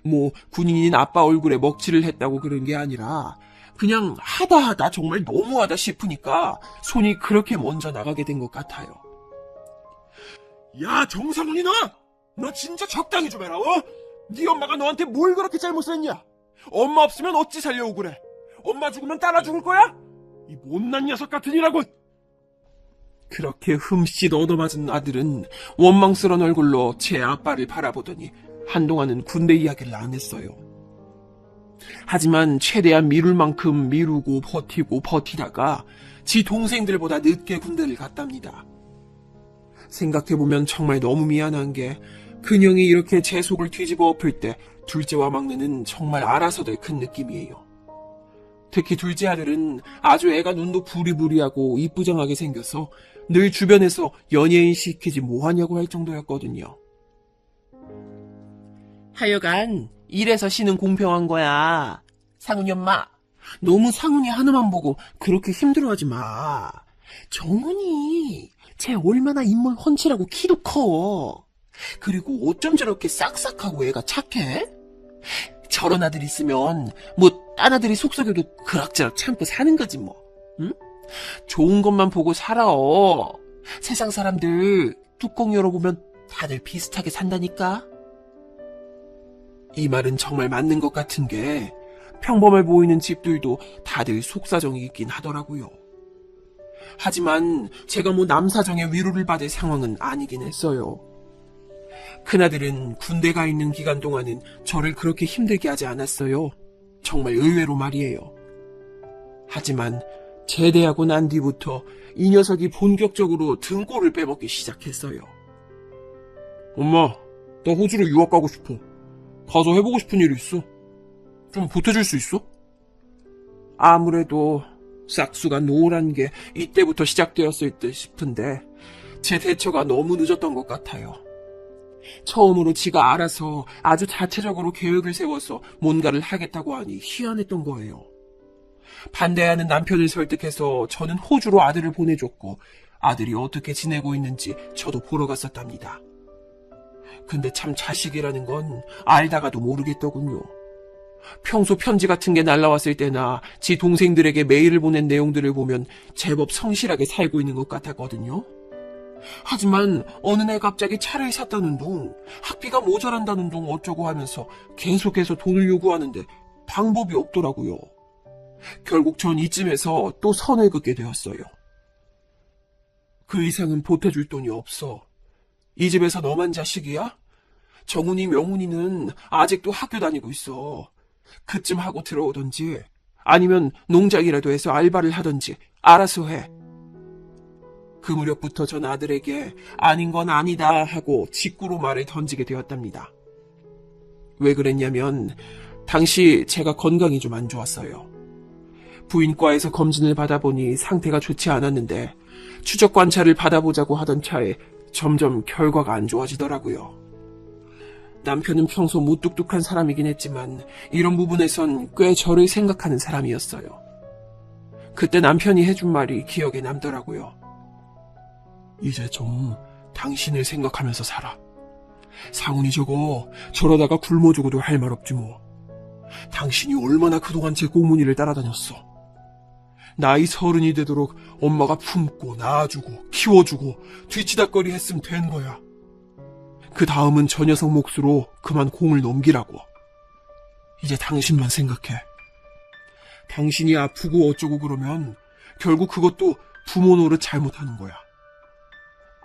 뭐 군인인 아빠 얼굴에 먹칠을 했다고 그런 게 아니라 그냥 하다 정말 너무하다 싶으니까 손이 그렇게 먼저 나가게 된 것 같아요. 야, 정상훈이 너 진짜 적당히 좀 해라. 네 엄마가 너한테 뭘 그렇게 잘못했냐? 엄마 없으면 어찌 살려고 그래? 엄마 죽으면 따라 죽을 거야? 이 못난 녀석 같은 이라고. 그렇게 흠씬 얻어맞은 아들은 원망스러운 얼굴로 제 아빠를 바라보더니 한동안은 군대 이야기를 안 했어요. 하지만 최대한 미룰 만큼 미루고 버티다가 지 동생들보다 늦게 군대를 갔답니다. 생각해보면 정말 너무 미안한 게 근형이 이렇게 제 속을 뒤집어 엎을 때 둘째와 막내는 정말 알아서들 큰 느낌이에요. 특히 둘째 아들은 아주 애가 눈도 부리부리하고 이쁘장하게 생겨서 늘 주변에서 연예인 시키지 뭐하냐고 할 정도였거든요. 하여간 이래서 씨는 공평한 거야. 상훈이 엄마, 너무 상훈이 하나만 보고 그렇게 힘들어하지 마. 정훈이 쟤 얼마나 인물 훤칠하고 키도 커. 그리고 어쩜 저렇게 싹싹하고 애가 착해? 저런 아들 있으면 뭐 딴 아들이 속썩여도 그럭저럭 참고 사는 거지 뭐. 응? 좋은 것만 보고 살아. 세상 사람들 뚜껑 열어보면 다들 비슷하게 산다니까. 이 말은 정말 맞는 것 같은 게 평범해 보이는 집들도 다들 속사정이 있긴 하더라고요. 하지만 제가 뭐 남사정의 위로를 받을 상황은 아니긴 했어요. 큰아들은 군대 가 있는 기간 동안은 저를 그렇게 힘들게 하지 않았어요. 정말 의외로 말이에요. 하지만 제대하고 난 뒤부터 이 녀석이 본격적으로 등골을 빼먹기 시작했어요. 엄마, 나 호주로 유학 가고 싶어. 가서 해보고 싶은 일이 있어. 좀 보태줄 수 있어? 아무래도 싹수가 노란 게 이때부터 시작되었을 듯 싶은데 제 대처가 너무 늦었던 것 같아요. 처음으로 지가 알아서 아주 자체적으로 계획을 세워서 뭔가를 하겠다고 하니 희한했던 거예요. 반대하는 남편을 설득해서 저는 호주로 아들을 보내줬고 아들이 어떻게 지내고 있는지 저도 보러 갔었답니다. 근데 참 자식이라는 건 알다가도 모르겠더군요. 평소 편지 같은 게 날라왔을 때나 지 동생들에게 메일을 보낸 내용들을 보면 제법 성실하게 살고 있는 것 같았거든요. 하지만 어느 날 갑자기 차를 샀다는 둥, 학비가 모자란다는 둥 어쩌고 하면서 계속해서 돈을 요구하는데 방법이 없더라고요. 결국 전 이쯤에서 또 선을 긋게 되었어요. 그 이상은 보태줄 돈이 없어. 이 집에서 너만 자식이야? 정훈이, 명훈이는 아직도 학교 다니고 있어. 그쯤 하고 들어오던지 아니면 농장이라도 해서 알바를 하던지 알아서 해. 그 무렵부터 전 아들에게 아닌 건 아니다 하고 직구로 말을 던지게 되었답니다. 왜 그랬냐면 당시 제가 건강이 좀 안 좋았어요. 부인과에서 검진을 받아보니 상태가 좋지 않았는데 추적 관찰을 받아보자고 하던 차에 점점 결과가 안 좋아지더라고요. 남편은 평소 무뚝뚝한 사람이긴 했지만 이런 부분에선 꽤 저를 생각하는 사람이었어요. 그때 남편이 해준 말이 기억에 남더라고요. 이제 좀 당신을 생각하면서 살아. 상훈이 저러다가 굶어 죽어도 할 말 없지 뭐. 당신이 얼마나 그동안 제 꽁무니를 따라다녔어. 나이 30이 되도록 엄마가 품고 낳아주고 키워주고 뒤치다꺼리 했으면 된 거야. 그 다음은 저 녀석 몫으로 그만 공을 넘기라고. 이제 당신만 생각해. 당신이 아프고 어쩌고 그러면 결국 그것도 부모 노릇 잘못하는 거야.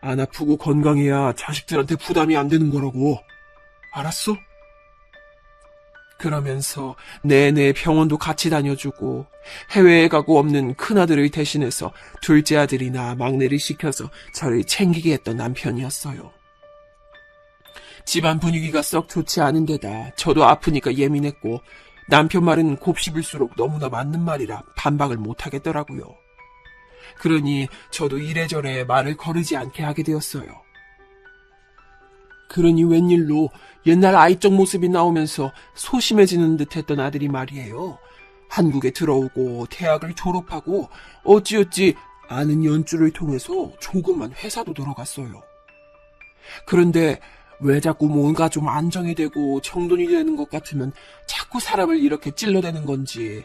안 아프고 건강해야 자식들한테 부담이 안 되는 거라고. 알았어? 그러면서 내내 병원도 같이 다녀주고 해외에 가고 없는 큰아들을 대신해서 둘째 아들이나 막내를 시켜서 저를 챙기게 했던 남편이었어요. 집안 분위기가 썩 좋지 않은 데다 저도 아프니까 예민했고 남편 말은 곱씹을수록 너무나 맞는 말이라 반박을 못하겠더라고요. 그러니 저도 이래저래 말을 거르지 않게 하게 되었어요. 그러니 웬일로 옛날 아이적 모습이 나오면서 소심해지는 듯 했던 아들이 말이에요. 한국에 들어오고 대학을 졸업하고 어찌어찌 아는 연주를 통해서 조그만 회사도 들어갔어요. 그런데 왜 자꾸 뭔가 좀 안정이 되고 정돈이 되는 것 같으면 자꾸 사람을 이렇게 찔러대는 건지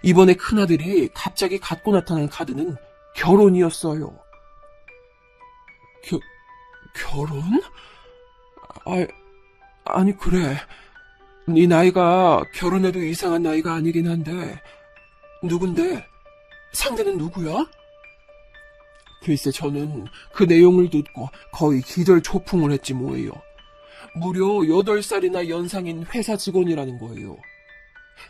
이번에 큰아들이 갑자기 갖고 나타난 카드는 결혼이었어요. 결혼? 아니 그래. 네 나이가 결혼해도 이상한 나이가 아니긴 한데 누군데? 상대는 누구야? 글쎄 저는 그 내용을 듣고 거의 기절초풍을 했지 뭐예요. 무려 8살이나 연상인 회사 직원이라는 거예요.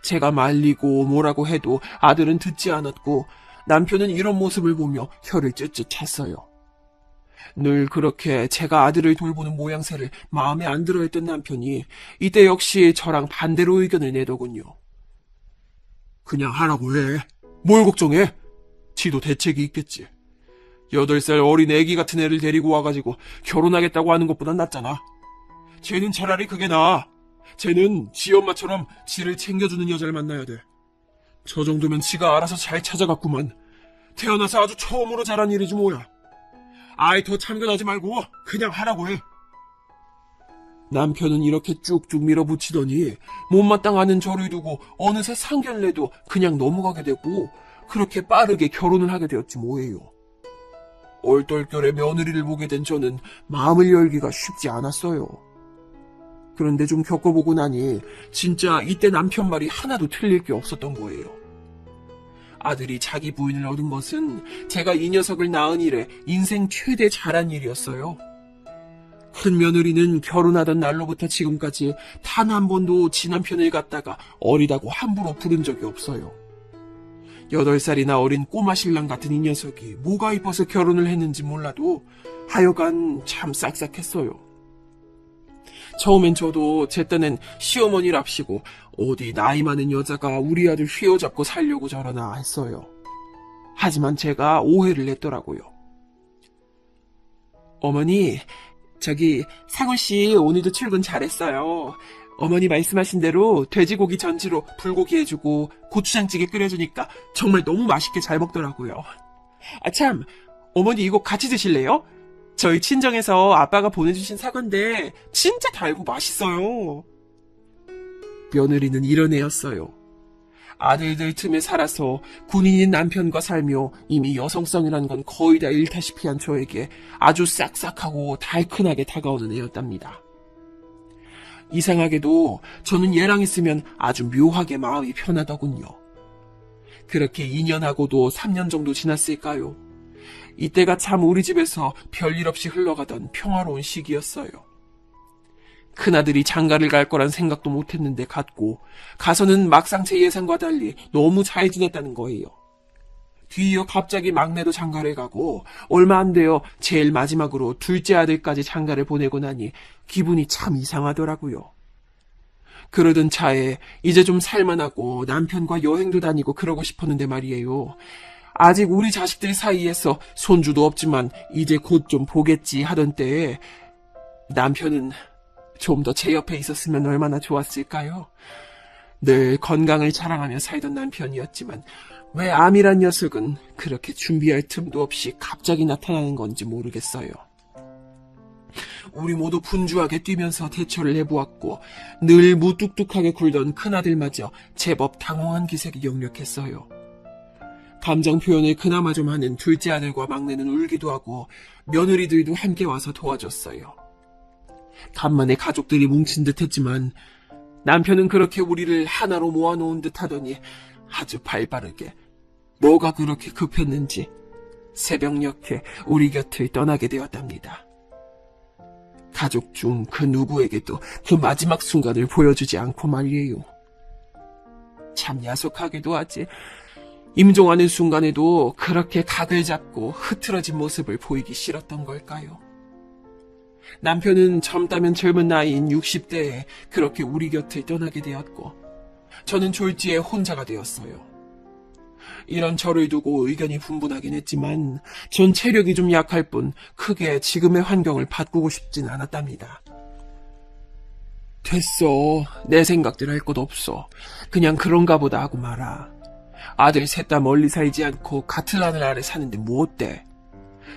제가 말리고 뭐라고 해도 아들은 듣지 않았고 남편은 이런 모습을 보며 혀를 쯧쯧 찼어요. 늘 그렇게 제가 아들을 돌보는 모양새를 마음에 안 들어했던 남편이 이때 역시 저랑 반대로 의견을 내더군요. 그냥 하라고 해. 뭘 걱정해? 지도 대책이 있겠지. 8살 어린 애기 같은 애를 데리고 와가지고 결혼하겠다고 하는 것보단 낫잖아. 쟤는 차라리 그게 나아. 쟤는 지 엄마처럼 지를 챙겨주는 여자를 만나야 돼. 저 정도면 지가 알아서 잘 찾아갔구만. 태어나서 아주 처음으로 잘한 일이지 뭐야. 아이 더 참견하지 말고 그냥 하라고 해. 남편은 이렇게 쭉쭉 밀어붙이더니 못마땅하는 저를 두고 어느새 상견례도 그냥 넘어가게 되고 그렇게 빠르게 결혼을 하게 되었지 뭐예요. 얼떨결에 며느리를 보게 된 저는 마음을 열기가 쉽지 않았어요. 그런데 좀 겪어보고 나니 진짜 이때 남편 말이 하나도 틀릴 게 없었던 거예요. 아들이 자기 부인을 얻은 것은 제가 이 녀석을 낳은 이래 인생 최대 잘한 일이었어요. 큰 며느리는 결혼하던 날로부터 지금까지 단 한 번도 지 남편을 갖다가 어리다고 함부로 부른 적이 없어요. 8살이나 어린 꼬마 신랑 같은 이 녀석이 뭐가 이뻐서 결혼을 했는지 몰라도 하여간 참 싹싹했어요. 처음엔 저도 제 딴엔 시어머니랍시고 어디 나이 많은 여자가 우리 아들 휘어잡고 살려고 저러나 했어요. 하지만 제가 오해를 했더라고요. 어머니, 상훈씨 오늘도 출근 잘했어요. 어머니 말씀하신 대로 돼지고기 전지로 불고기 해주고 고추장찌개 끓여주니까 정말 너무 맛있게 잘 먹더라고요. 참, 어머니 이거 같이 드실래요? 저희 친정에서 아빠가 보내주신 사과인데 진짜 달고 맛있어요. 며느리는 이런 애였어요. 아들들 틈에 살아서 군인인 남편과 살며 이미 여성성이란 건 거의 다 잃다시피 한 저에게 아주 싹싹하고 달큰하게 다가오는 애였답니다. 이상하게도 저는 얘랑 있으면 아주 묘하게 마음이 편하더군요. 그렇게 2년하고도 3년 정도 지났을까요? 이때가 참 우리 집에서 별일 없이 흘러가던 평화로운 시기였어요. 큰아들이 장가를 갈 거란 생각도 못했는데 갔고, 가서는 막상 제 예상과 달리 너무 잘 지냈다는 거예요. 뒤이어 갑자기 막내도 장가를 가고, 얼마 안 되어 제일 마지막으로 둘째 아들까지 장가를 보내고 나니 기분이 참 이상하더라고요. 그러던 차에 이제 좀 살만하고 남편과 여행도 다니고 그러고 싶었는데 말이에요. 아직 우리 자식들 사이에서 손주도 없지만 이제 곧 좀 보겠지 하던 때에 남편은 좀 더 제 옆에 있었으면 얼마나 좋았을까요? 늘 건강을 자랑하며 살던 남편이었지만 왜 암이란 녀석은 그렇게 준비할 틈도 없이 갑자기 나타나는 건지 모르겠어요. 우리 모두 분주하게 뛰면서 대처를 해보았고 늘 무뚝뚝하게 굴던 큰아들마저 제법 당황한 기색이 역력했어요. 감정 표현을 그나마 좀 하는 둘째 아들과 막내는 울기도 하고 며느리들도 함께 와서 도와줬어요. 간만에 가족들이 뭉친 듯 했지만 남편은 그렇게 우리를 하나로 모아놓은 듯 하더니 아주 발빠르게 뭐가 그렇게 급했는지 새벽녘에 우리 곁을 떠나게 되었답니다. 가족 중 그 누구에게도 그 마지막 순간을 보여주지 않고 말이에요. 참 야속하기도 하지. 임종하는 순간에도 그렇게 각을 잡고 흐트러진 모습을 보이기 싫었던 걸까요? 남편은 젊다면 젊은 나이인 60대에 그렇게 우리 곁을 떠나게 되었고 저는 졸지에 혼자가 되었어요. 이런 저를 두고 의견이 분분하긴 했지만 전 체력이 좀 약할 뿐 크게 지금의 환경을 바꾸고 싶진 않았답니다. 됐어. 내 생각들 할 것 없어. 그냥 그런가 보다 하고 말아. 아들 셋 다 멀리 살지 않고 같은 하늘 아래 사는데 뭐 어때?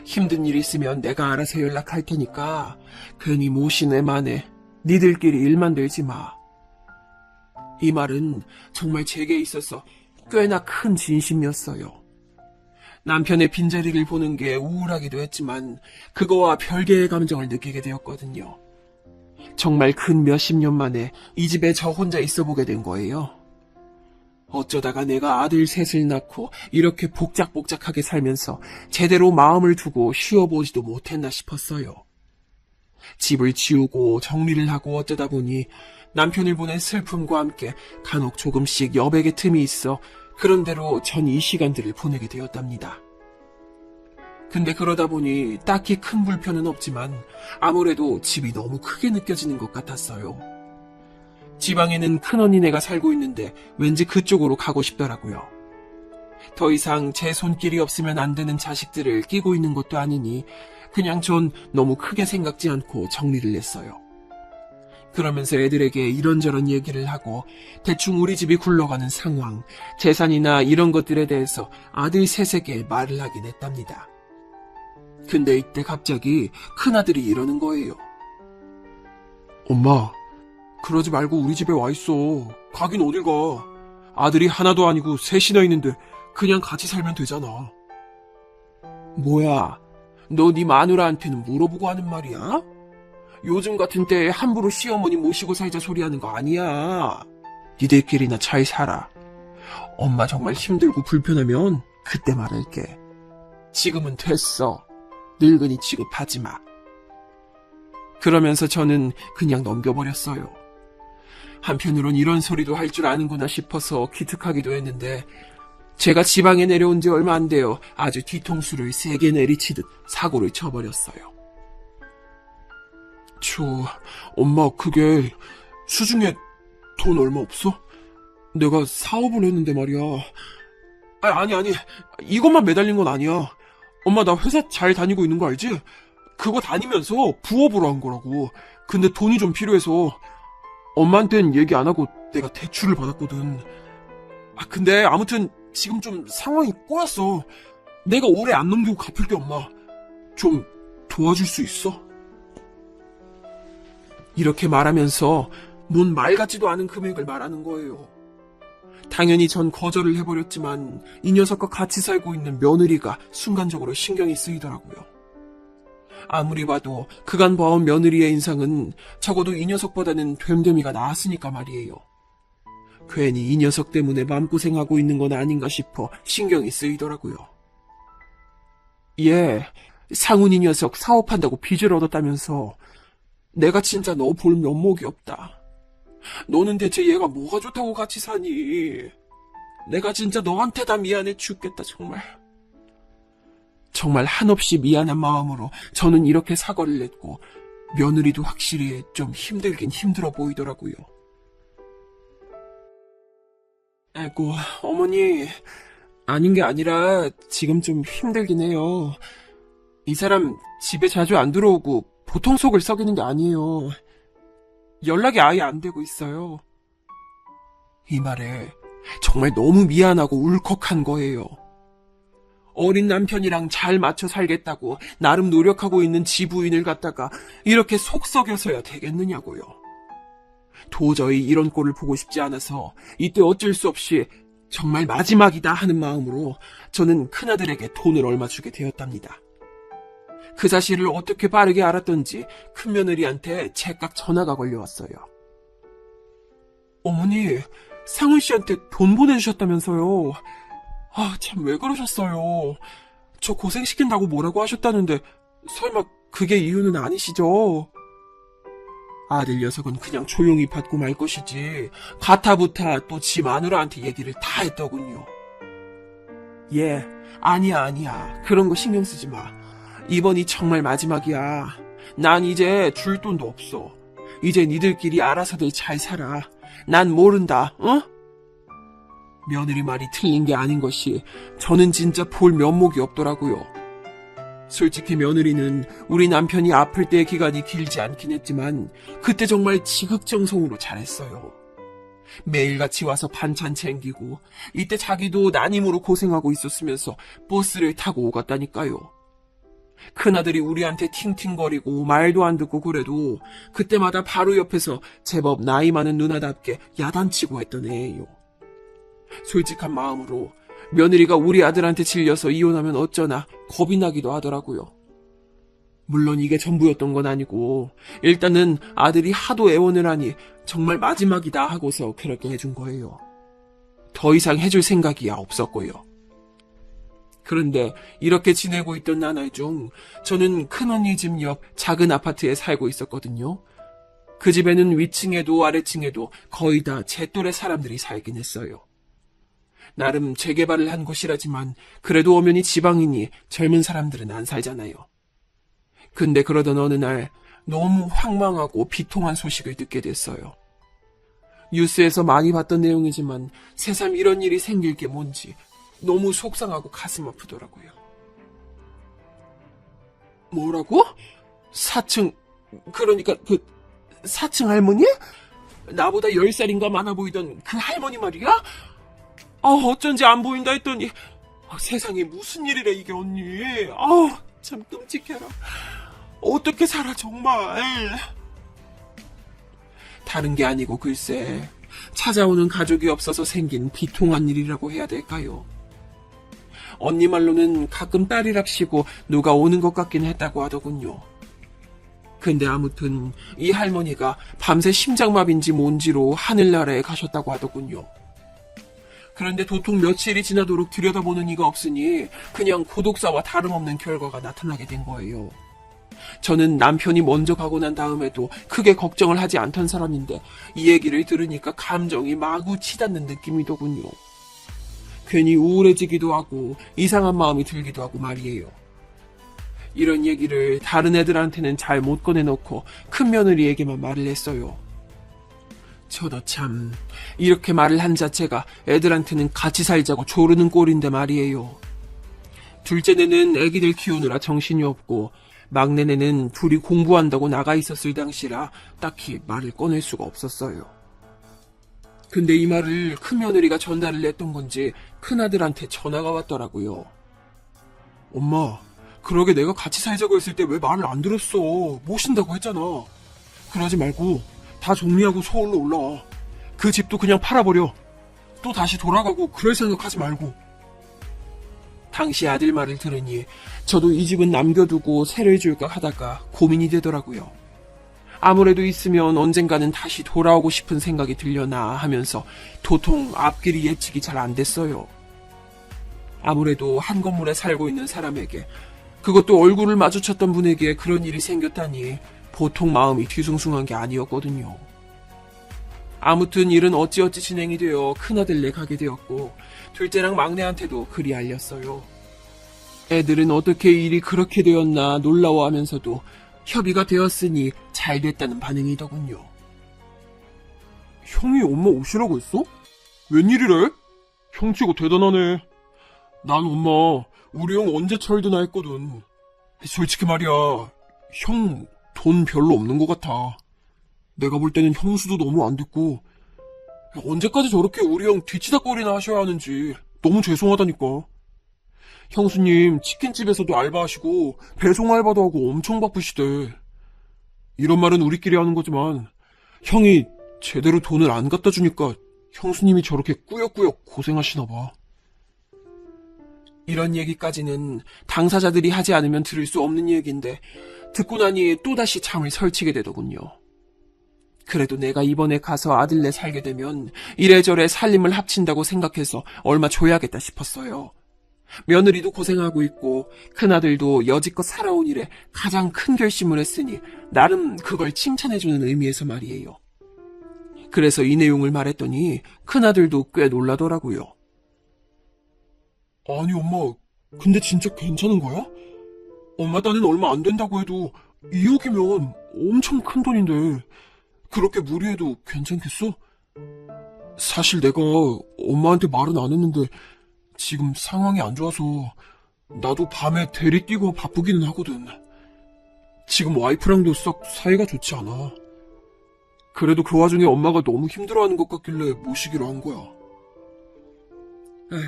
힘든 일 있으면 내가 알아서 연락할 테니까 괜히 모시네 마네 니들끼리 일만 들지 마. 이 말은 정말 제게 있어서 꽤나 큰 진심이었어요. 남편의 빈자리를 보는 게 우울하기도 했지만 그거와 별개의 감정을 느끼게 되었거든요. 정말 근 몇십 년 만에 이 집에 저 혼자 있어 보게 된 거예요. 어쩌다가 내가 아들 셋을 낳고 이렇게 복작복작하게 살면서 제대로 마음을 두고 쉬어보지도 못했나 싶었어요. 집을 치우고 정리를 하고 어쩌다 보니 남편을 보낸 슬픔과 함께 간혹 조금씩 여백의 틈이 있어 그런대로 전 이 시간들을 보내게 되었답니다. 근데 그러다 보니 딱히 큰 불편은 없지만 아무래도 집이 너무 크게 느껴지는 것 같았어요. 지방에는 큰언니네가 살고 있는데 왠지 그쪽으로 가고 싶더라고요. 더 이상 제 손길이 없으면 안 되는 자식들을 끼고 있는 것도 아니니 그냥 전 너무 크게 생각지 않고 정리를 했어요. 그러면서 애들에게 이런저런 얘기를 하고 대충 우리 집이 굴러가는 상황, 재산이나 이런 것들에 대해서 아들 셋에게 말을 하긴 했답니다. 근데 이때 갑자기 큰아들이 이러는 거예요. 엄마, 그러지 말고 우리 집에 와 있어. 가긴 어딜 가. 아들이 하나도 아니고 셋이나 있는데 그냥 같이 살면 되잖아. 뭐야, 너 네 마누라한테는 물어보고 하는 말이야? 요즘 같은 때에 함부로 시어머니 모시고 살자 소리하는 거 아니야. 니들끼리나 잘 살아. 엄마 정말 힘들고 불편하면 그때 말할게. 지금은 됐어. 늙은이 취급하지 마. 그러면서 저는 그냥 넘겨버렸어요. 한편으론 이런 소리도 할 줄 아는구나 싶어서 기특하기도 했는데 제가 지방에 내려온 지 얼마 안 되어 아주 뒤통수를 세게 내리치듯 사고를 쳐버렸어요. 엄마 그게 수중에 돈 얼마 없어? 내가 사업을 했는데 말이야. 아니 이것만 매달린 건 아니야. 엄마 나 회사 잘 다니고 있는 거 알지? 그거 다니면서 부업으로 한 거라고. 근데 돈이 좀 필요해서 엄마한텐 얘기 안 하고 내가 대출을 받았거든. 근데 아무튼 지금 좀 상황이 꼬였어. 내가 오래 안 넘기고 갚을게 엄마. 좀 도와줄 수 있어? 이렇게 말하면서 뭔 말 같지도 않은 금액을 말하는 거예요. 당연히 전 거절을 해버렸지만 이 녀석과 같이 살고 있는 며느리가 순간적으로 신경이 쓰이더라고요. 아무리 봐도 그간 봐온 며느리의 인상은 적어도 이 녀석보다는 됨됨이가 나았으니까 말이에요. 괜히 이 녀석 때문에 마음고생하고 있는 건 아닌가 싶어 신경이 쓰이더라고요. 얘, 상훈이 녀석 사업한다고 빚을 얻었다면서. 내가 진짜 너 볼 면목이 없다. 너는 대체 얘가 뭐가 좋다고 같이 사니? 내가 진짜 너한테 다 미안해 죽겠다, 정말. 정말 한없이 미안한 마음으로 저는 이렇게 사과를 냈고, 며느리도 확실히 좀 힘들긴 힘들어 보이더라고요. 아이고, 어머니, 아닌 게 아니라 지금 좀 힘들긴 해요. 이 사람 집에 자주 안 들어오고 보통 속을 썩이는 게 아니에요. 연락이 아예 안 되고 있어요. 이 말에 정말 너무 미안하고 울컥한 거예요. 어린 남편이랑 잘 맞춰 살겠다고 나름 노력하고 있는 지부인을 갖다가 이렇게 속 썩여서야 되겠느냐고요. 도저히 이런 꼴을 보고 싶지 않아서 이때 어쩔 수 없이 정말 마지막이다 하는 마음으로 저는 큰아들에게 돈을 얼마 주게 되었답니다. 그 사실을 어떻게 빠르게 알았던지 큰며느리한테 제깍 전화가 걸려왔어요. 어머니, 상훈 씨한테 돈 보내주셨다면서요. 아, 참 왜 그러셨어요. 저 고생시킨다고 뭐라고 하셨다는데 설마 그게 이유는 아니시죠? 아들 녀석은 그냥 조용히 받고 말 것이지 가타부타 또 지 마누라한테 얘기를 다 했더군요. 예, 아니야. 그런 거 신경 쓰지 마. 이번이 정말 마지막이야. 난 이제 줄 돈도 없어. 이제 니들끼리 알아서들 잘 살아. 난 모른다, 어? 며느리 말이 틀린 게 아닌 것이 저는 진짜 볼 면목이 없더라고요. 솔직히 며느리는 우리 남편이 아플 때의 기간이 길지 않긴 했지만 그때 정말 지극정성으로 잘했어요. 매일같이 와서 반찬 챙기고 이때 자기도 난임으로 고생하고 있었으면서 버스를 타고 오갔다니까요. 큰아들이 우리한테 팅팅거리고 말도 안 듣고 그래도 그때마다 바로 옆에서 제법 나이 많은 누나답게 야단치고 했던 애예요. 솔직한 마음으로 며느리가 우리 아들한테 질려서 이혼하면 어쩌나 겁이 나기도 하더라고요. 물론 이게 전부였던 건 아니고 일단은 아들이 하도 애원을 하니 정말 마지막이다 하고서 그렇게 해준 거예요. 더 이상 해줄 생각이야 없었고요. 그런데 이렇게 지내고 있던 나날 중 저는 큰언니 집 옆 작은 아파트에 살고 있었거든요. 그 집에는 위층에도 아래층에도 거의 다 제 또래 사람들이 살긴 했어요. 나름 재개발을 한 곳이라지만 그래도 엄연히 지방이니 젊은 사람들은 안 살잖아요. 근데 그러던 어느 날 너무 황망하고 비통한 소식을 듣게 됐어요. 뉴스에서 많이 봤던 내용이지만 새삼 이런 일이 생길 게 뭔지 너무 속상하고 가슴 아프더라고요. 뭐라고? 4층, 그러니까 그 4층 할머니? 나보다 10살인가 많아 보이던 그 할머니 말이야? 어쩐지 안 보인다 했더니 세상에 무슨 일이래 이게 언니. 참 끔찍해라. 어떻게 살아 정말. 다른 게 아니고 글쎄 찾아오는 가족이 없어서 생긴 비통한 일이라고 해야 될까요? 언니 말로는 가끔 딸이랍시고 누가 오는 것 같긴 했다고 하더군요. 근데 아무튼 이 할머니가 밤새 심장마비인지 뭔지로 하늘나라에 가셨다고 하더군요. 그런데 도통 며칠이 지나도록 들여다보는 이가 없으니 그냥 고독사와 다름없는 결과가 나타나게 된 거예요. 저는 남편이 먼저 가고 난 다음에도 크게 걱정을 하지 않던 사람인데 이 얘기를 들으니까 감정이 마구 치닫는 느낌이더군요. 괜히 우울해지기도 하고 이상한 마음이 들기도 하고 말이에요. 이런 얘기를 다른 애들한테는 잘 못 꺼내놓고 큰며느리에게만 말을 했어요. 저도 참 이렇게 말을 한 자체가 애들한테는 같이 살자고 조르는 꼴인데 말이에요. 둘째네는 애기들 키우느라 정신이 없고 막내네는 둘이 공부한다고 나가 있었을 당시라 딱히 말을 꺼낼 수가 없었어요. 근데 이 말을 큰며느리가 전달을 했던 건지 큰아들한테 전화가 왔더라고요. 엄마, 그러게 내가 같이 살자고 했을 때 왜 말을 안 들었어? 모신다고 했잖아. 그러지 말고 다 정리하고 서울로 올라와. 그 집도 그냥 팔아버려. 또 다시 돌아가고 그럴 생각하지 말고. 당시 아들 말을 들으니 저도 이 집은 남겨두고 새를 줄까 하다가 고민이 되더라고요. 아무래도 있으면 언젠가는 다시 돌아오고 싶은 생각이 들려나 하면서 도통 앞길이 예측이 잘 안 됐어요. 아무래도 한 건물에 살고 있는 사람에게, 그것도 얼굴을 마주쳤던 분에게 그런 일이 생겼다니 보통 마음이 뒤숭숭한 게 아니었거든요. 아무튼 일은 어찌어찌 진행이 되어 큰아들네 가게 되었고 둘째랑 막내한테도 그리 알렸어요. 애들은 어떻게 일이 그렇게 되었나 놀라워하면서도 협의가 되었으니 잘 됐다는 반응이더군요. 형이 엄마 오시라고 했어? 웬일이래? 형치고 대단하네. 난 엄마 우리 형 언제 철드나 했거든. 솔직히 말이야, 형 돈 별로 없는 것 같아. 내가 볼 때는 형수도 너무 안 됐고, 언제까지 저렇게 우리 형 뒤치다꺼리나 하셔야 하는지 너무 죄송하다니까. 형수님 치킨집에서도 알바하시고 배송 알바도 하고 엄청 바쁘시대. 이런 말은 우리끼리 하는 거지만 형이 제대로 돈을 안 갖다 주니까 형수님이 저렇게 꾸역꾸역 고생하시나 봐. 이런 얘기까지는 당사자들이 하지 않으면 들을 수 없는 얘기인데 듣고 나니 또다시 잠을 설치게 되더군요. 그래도 내가 이번에 가서 아들네 살게 되면 이래저래 살림을 합친다고 생각해서 얼마 줘야겠다 싶었어요. 며느리도 고생하고 있고 큰아들도 여지껏 살아온 일에 가장 큰 결심을 했으니 나름 그걸 칭찬해주는 의미에서 말이에요. 그래서 이 내용을 말했더니 큰아들도 꽤 놀라더라고요. 아니 엄마, 근데 진짜 괜찮은 거야? 엄마 딴엔 얼마 안 된다고 해도 2억이면 엄청 큰 돈인데 그렇게 무리해도 괜찮겠어? 사실 내가 엄마한테 말은 안 했는데 지금 상황이 안 좋아서 나도 밤에 대리 뛰고 바쁘기는 하거든. 지금 와이프랑도 썩 사이가 좋지 않아. 그래도 그 와중에 엄마가 너무 힘들어하는 것 같길래 모시기로 한 거야. 에휴,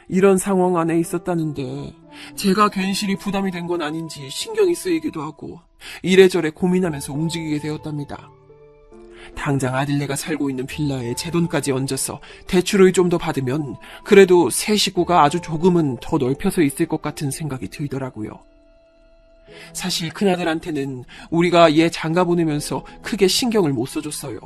이런 상황 안에 있었다는데 제가 괜시리 부담이 된 건 아닌지 신경이 쓰이기도 하고 이래저래 고민하면서 움직이게 되었답니다. 당장 아들네가 살고 있는 빌라에 제 돈까지 얹어서 대출을 좀 더 받으면 그래도 세 식구가 아주 조금은 더 넓혀서 있을 것 같은 생각이 들더라고요. 사실 큰아들한테는 우리가 얘 장가 보내면서 크게 신경을 못 써줬어요.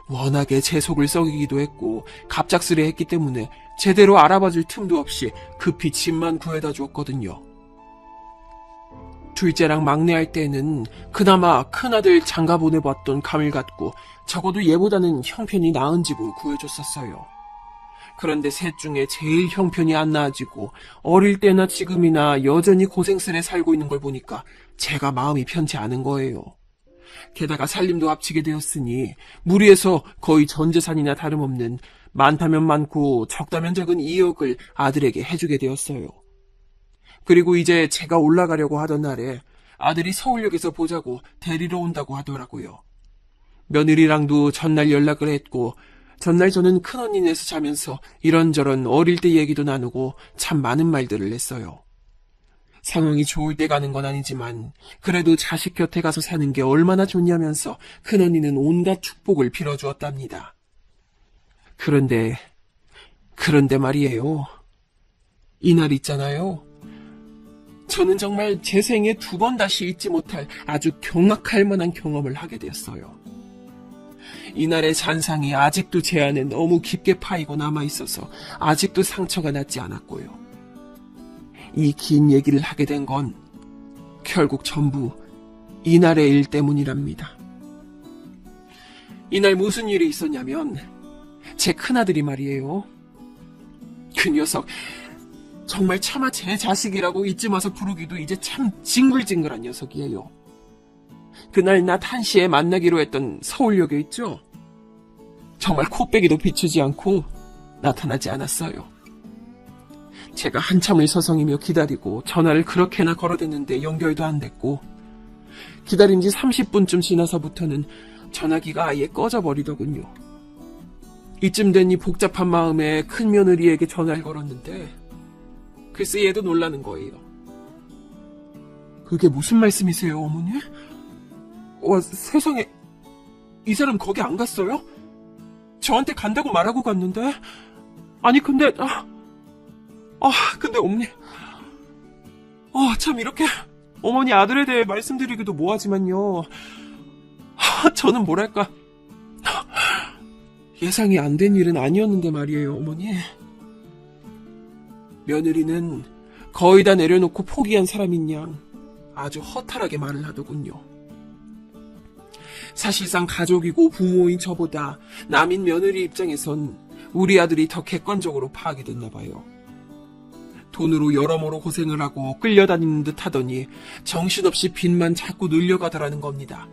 워낙에 제 속을 썩이기도 했고 갑작스레 했기 때문에 제대로 알아봐줄 틈도 없이 급히 집만 구해다 주었거든요. 둘째랑 막내 할 때는 그나마 큰아들 장가 보내봤던 감을 갖고 적어도 얘보다는 형편이 나은 집을 구해줬었어요. 그런데 셋 중에 제일 형편이 안 나아지고 어릴 때나 지금이나 여전히 고생스레 살고 있는 걸 보니까 제가 마음이 편치 않은 거예요. 게다가 살림도 합치게 되었으니 무리해서 거의 전 재산이나 다름없는 많다면 많고 적다면 적은 2억을 아들에게 해주게 되었어요. 그리고 이제 제가 올라가려고 하던 날에 아들이 서울역에서 보자고 데리러 온다고 하더라고요. 며느리랑도 전날 연락을 했고 전날 저는 큰언니네서 자면서 이런저런 어릴 때 얘기도 나누고 참 많은 말들을 했어요. 상황이 좋을 때 가는 건 아니지만 그래도 자식 곁에 가서 사는 게 얼마나 좋냐면서 큰언니는 온갖 축복을 빌어주었답니다. 그런데 말이에요. 이날 있잖아요. 저는 정말 제 생에 2번 다시 잊지 못할 아주 경악할 만한 경험을 하게 되었어요. 이날의 잔상이 아직도 제 안에 너무 깊게 파이고 남아있어서 아직도 상처가 낫지 않았고요. 이 긴 얘기를 하게 된 건 결국 전부 이날의 일 때문이랍니다. 이날 무슨 일이 있었냐면 제 큰아들이 말이에요. 그 녀석 정말 차마 제 자식이라고 이쯤 와서 부르기도 이제 참 징글징글한 녀석이에요. 그날 낮 1시에 만나기로 했던 서울역에 있죠? 정말 코빼기도 비추지 않고 나타나지 않았어요. 제가 한참을 서성이며 기다리고 전화를 그렇게나 걸어댔는데 연결도 안 됐고 기다린 지 30분쯤 지나서부터는 전화기가 아예 꺼져버리더군요. 이쯤 되니 복잡한 마음에 큰며느리에게 전화를 걸었는데 글쎄 얘도 놀라는 거예요. 그게 무슨 말씀이세요, 어머니? 와, 세상에, 이 사람 거기 안 갔어요? 저한테 간다고 말하고 갔는데. 아니 근데 근데 어머니, 참 이렇게 어머니 아들에 대해 말씀드리기도 뭐하지만요. 저는 뭐랄까, 예상이 안 된 일은 아니었는데 말이에요, 어머니. 며느리는 거의 다 내려놓고 포기한 사람인 양 아주 허탈하게 말을 하더군요. 사실상 가족이고 부모인 저보다 남인 며느리 입장에선 우리 아들이 더 객관적으로 파악이 됐나 봐요. 돈으로 여러모로 고생을 하고 끌려다니는 듯 하더니 정신없이 빚만 자꾸 늘려가더라는 겁니다.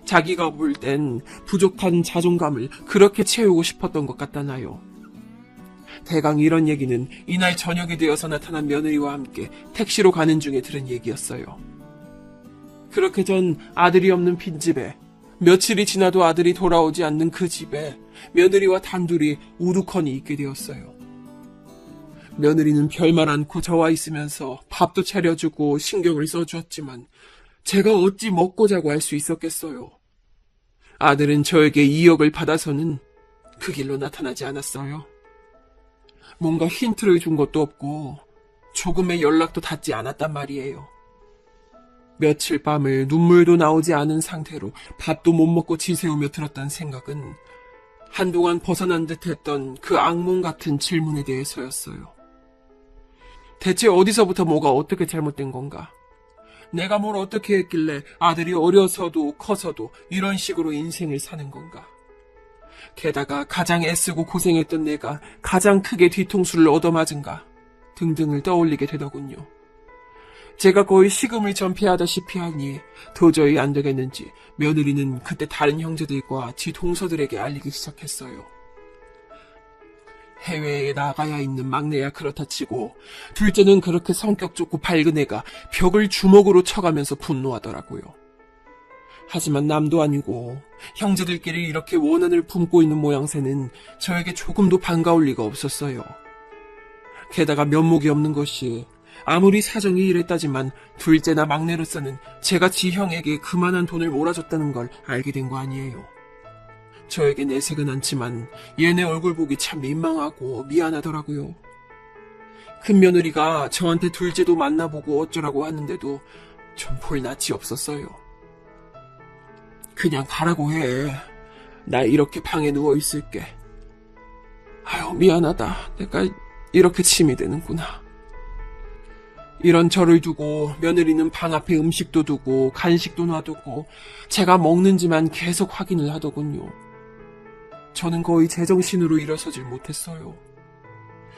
자기가 볼 땐 부족한 자존감을 그렇게 채우고 싶었던 것 같다나요. 대강 이런 얘기는 이날 저녁이 되어서 나타난 며느리와 함께 택시로 가는 중에 들은 얘기였어요. 그렇게 전 아들이 없는 빈집에, 며칠이 지나도 아들이 돌아오지 않는 그 집에 며느리와 단둘이 우두커니 있게 되었어요. 며느리는 별말 않고 저와 있으면서 밥도 차려주고 신경을 써주었지만 제가 어찌 먹고 자고 할 수 있었겠어요. 아들은 저에게 2억을 받아서는 그 길로 나타나지 않았어요. 뭔가 힌트를 준 것도 없고 조금의 연락도 닿지 않았단 말이에요. 며칠 밤을 눈물도 나오지 않은 상태로 밥도 못 먹고 지새우며 들었던 생각은 한동안 벗어난 듯 했던 그 악몽 같은 질문에 대해서였어요. 대체 어디서부터 뭐가 어떻게 잘못된 건가? 내가 뭘 어떻게 했길래 아들이 어려서도 커서도 이런 식으로 인생을 사는 건가? 게다가 가장 애쓰고 고생했던 내가 가장 크게 뒤통수를 얻어맞은가? 등등을 떠올리게 되더군요. 제가 거의 식음을 전폐하다시피 하니 도저히 안 되겠는지 며느리는 그때 다른 형제들과 지 동서들에게 알리기 시작했어요. 해외에 나가야 있는 막내야 그렇다 치고 둘째는 그렇게 성격 좋고 밝은 애가 벽을 주먹으로 쳐가면서 분노하더라고요. 하지만 남도 아니고 형제들끼리 이렇게 원한을 품고 있는 모양새는 저에게 조금도 반가울 리가 없었어요. 게다가 면목이 없는 것이 아무리 사정이 이랬다지만 둘째나 막내로서는 제가 지 형에게 그만한 돈을 몰아줬다는 걸 알게 된 거 아니에요. 저에게 내색은 않지만 얘네 얼굴 보기 참 민망하고 미안하더라고요. 큰 며느리가 저한테 둘째도 만나보고 어쩌라고 하는데도 전 볼 낯이 없었어요. 그냥 가라고 해. 나 이렇게 방에 누워있을게. 아유, 미안하다. 내가 이렇게 침이 되는구나. 이런 저를 두고 며느리는 방 앞에 음식도 두고 간식도 놔두고 제가 먹는지만 계속 확인을 하더군요. 저는 거의 제정신으로 일어서질 못했어요.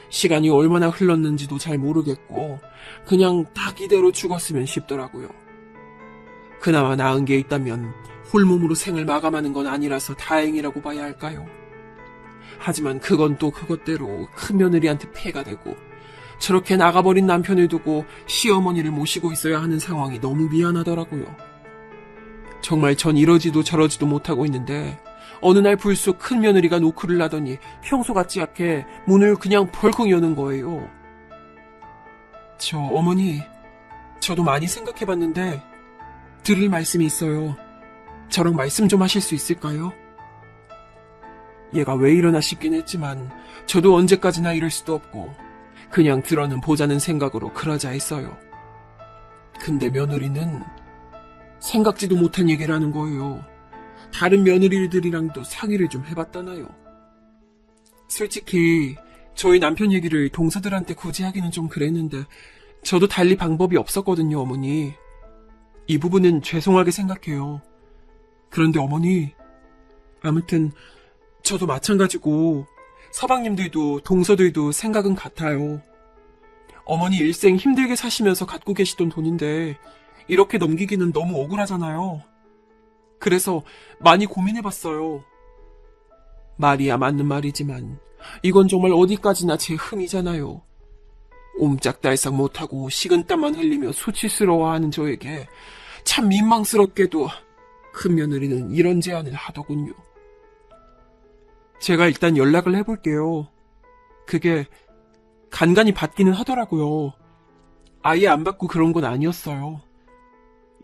시간이 얼마나 흘렀는지도 잘 모르겠고 그냥 딱 이대로 죽었으면 싶더라고요. 그나마 나은 게 있다면 홀몸으로 생을 마감하는 건 아니라서 다행이라고 봐야 할까요? 하지만 그건 또 그것대로 큰 며느리한테 폐가 되고 저렇게 나가버린 남편을 두고 시어머니를 모시고 있어야 하는 상황이 너무 미안하더라고요. 정말 전 이러지도 저러지도 못하고 있는데 어느 날 불쑥 큰 며느리가 노크를 하더니 평소 같지 않게 문을 그냥 벌컥 여는 거예요. 저 어머니, 저도 많이 생각해봤는데 드릴 말씀이 있어요. 저랑 말씀 좀 하실 수 있을까요? 얘가 왜 이러나 싶긴 했지만 저도 언제까지나 이럴 수도 없고 그냥 들어는 보자는 생각으로 그러자 했어요. 근데 며느리는 생각지도 못한 얘기를 하는 거예요. 다른 며느리들이랑도 상의를 좀 해봤다나요. 솔직히 저희 남편 얘기를 동서들한테 굳이 하기는 좀 그랬는데 저도 달리 방법이 없었거든요, 어머니. 이 부분은 죄송하게 생각해요. 그런데 어머니, 아무튼 저도 마찬가지고 서방님들도 동서들도 생각은 같아요. 어머니 일생 힘들게 사시면서 갖고 계시던 돈인데 이렇게 넘기기는 너무 억울하잖아요. 그래서 많이 고민해봤어요. 말이야 맞는 말이지만 이건 정말 어디까지나 제 흠이잖아요. 옴짝달싹 못하고 식은땀만 흘리며 수치스러워하는 저에게 참 민망스럽게도 큰 며느리는 이런 제안을 하더군요. 제가 일단 연락을 해볼게요. 그게 간간히 받기는 하더라고요. 아예 안 받고 그런 건 아니었어요.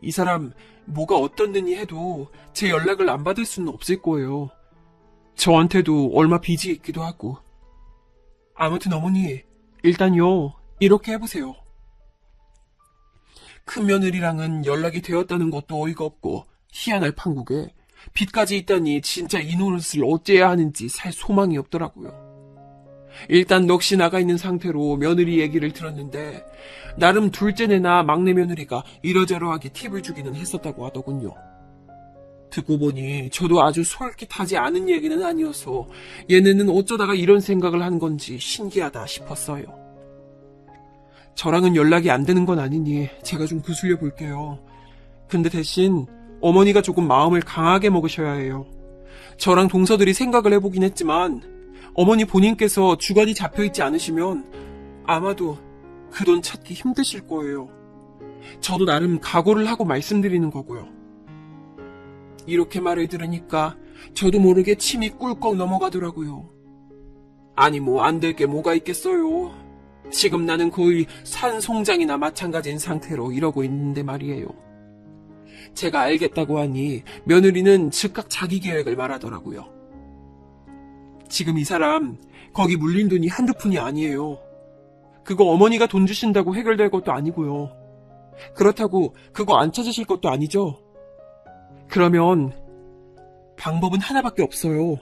이 사람 뭐가 어떻느니 해도 제 연락을 안 받을 수는 없을 거예요. 저한테도 얼마 빚이 있기도 하고. 아무튼 어머니, 일단요, 이렇게 해보세요. 큰며느리랑은 연락이 되었다는 것도 어이가 없고 희한할 판국에 빚까지 있다니 진짜 이 노릇을 어째야 하는지 살 소망이 없더라고요. 일단 넋이 나가 있는 상태로 며느리 얘기를 들었는데 나름 둘째내나 막내 며느리가 이러저러하게 팁을 주기는 했었다고 하더군요. 듣고 보니 저도 아주 솔깃하지 않은 얘기는 아니어서 얘네는 어쩌다가 이런 생각을 한 건지 신기하다 싶었어요. 저랑은 연락이 안 되는 건 아니니 제가 좀 구슬려 볼게요. 근데 대신 어머니가 조금 마음을 강하게 먹으셔야 해요. 저랑 동서들이 생각을 해보긴 했지만 어머니 본인께서 주관이 잡혀있지 않으시면 아마도 그 돈 찾기 힘드실 거예요. 저도 나름 각오를 하고 말씀드리는 거고요. 이렇게 말을 들으니까 저도 모르게 침이 꿀꺽 넘어가더라고요. 아니 뭐 안 될 게 뭐가 있겠어요. 지금 나는 거의 산송장이나 마찬가지인 상태로 이러고 있는데 말이에요. 제가 알겠다고 하니 며느리는 즉각 자기 계획을 말하더라고요. 지금 이 사람 거기 물린 돈이 한두 푼이 아니에요. 그거 어머니가 돈 주신다고 해결될 것도 아니고요. 그렇다고 그거 안 찾으실 것도 아니죠. 그러면 방법은 하나밖에 없어요.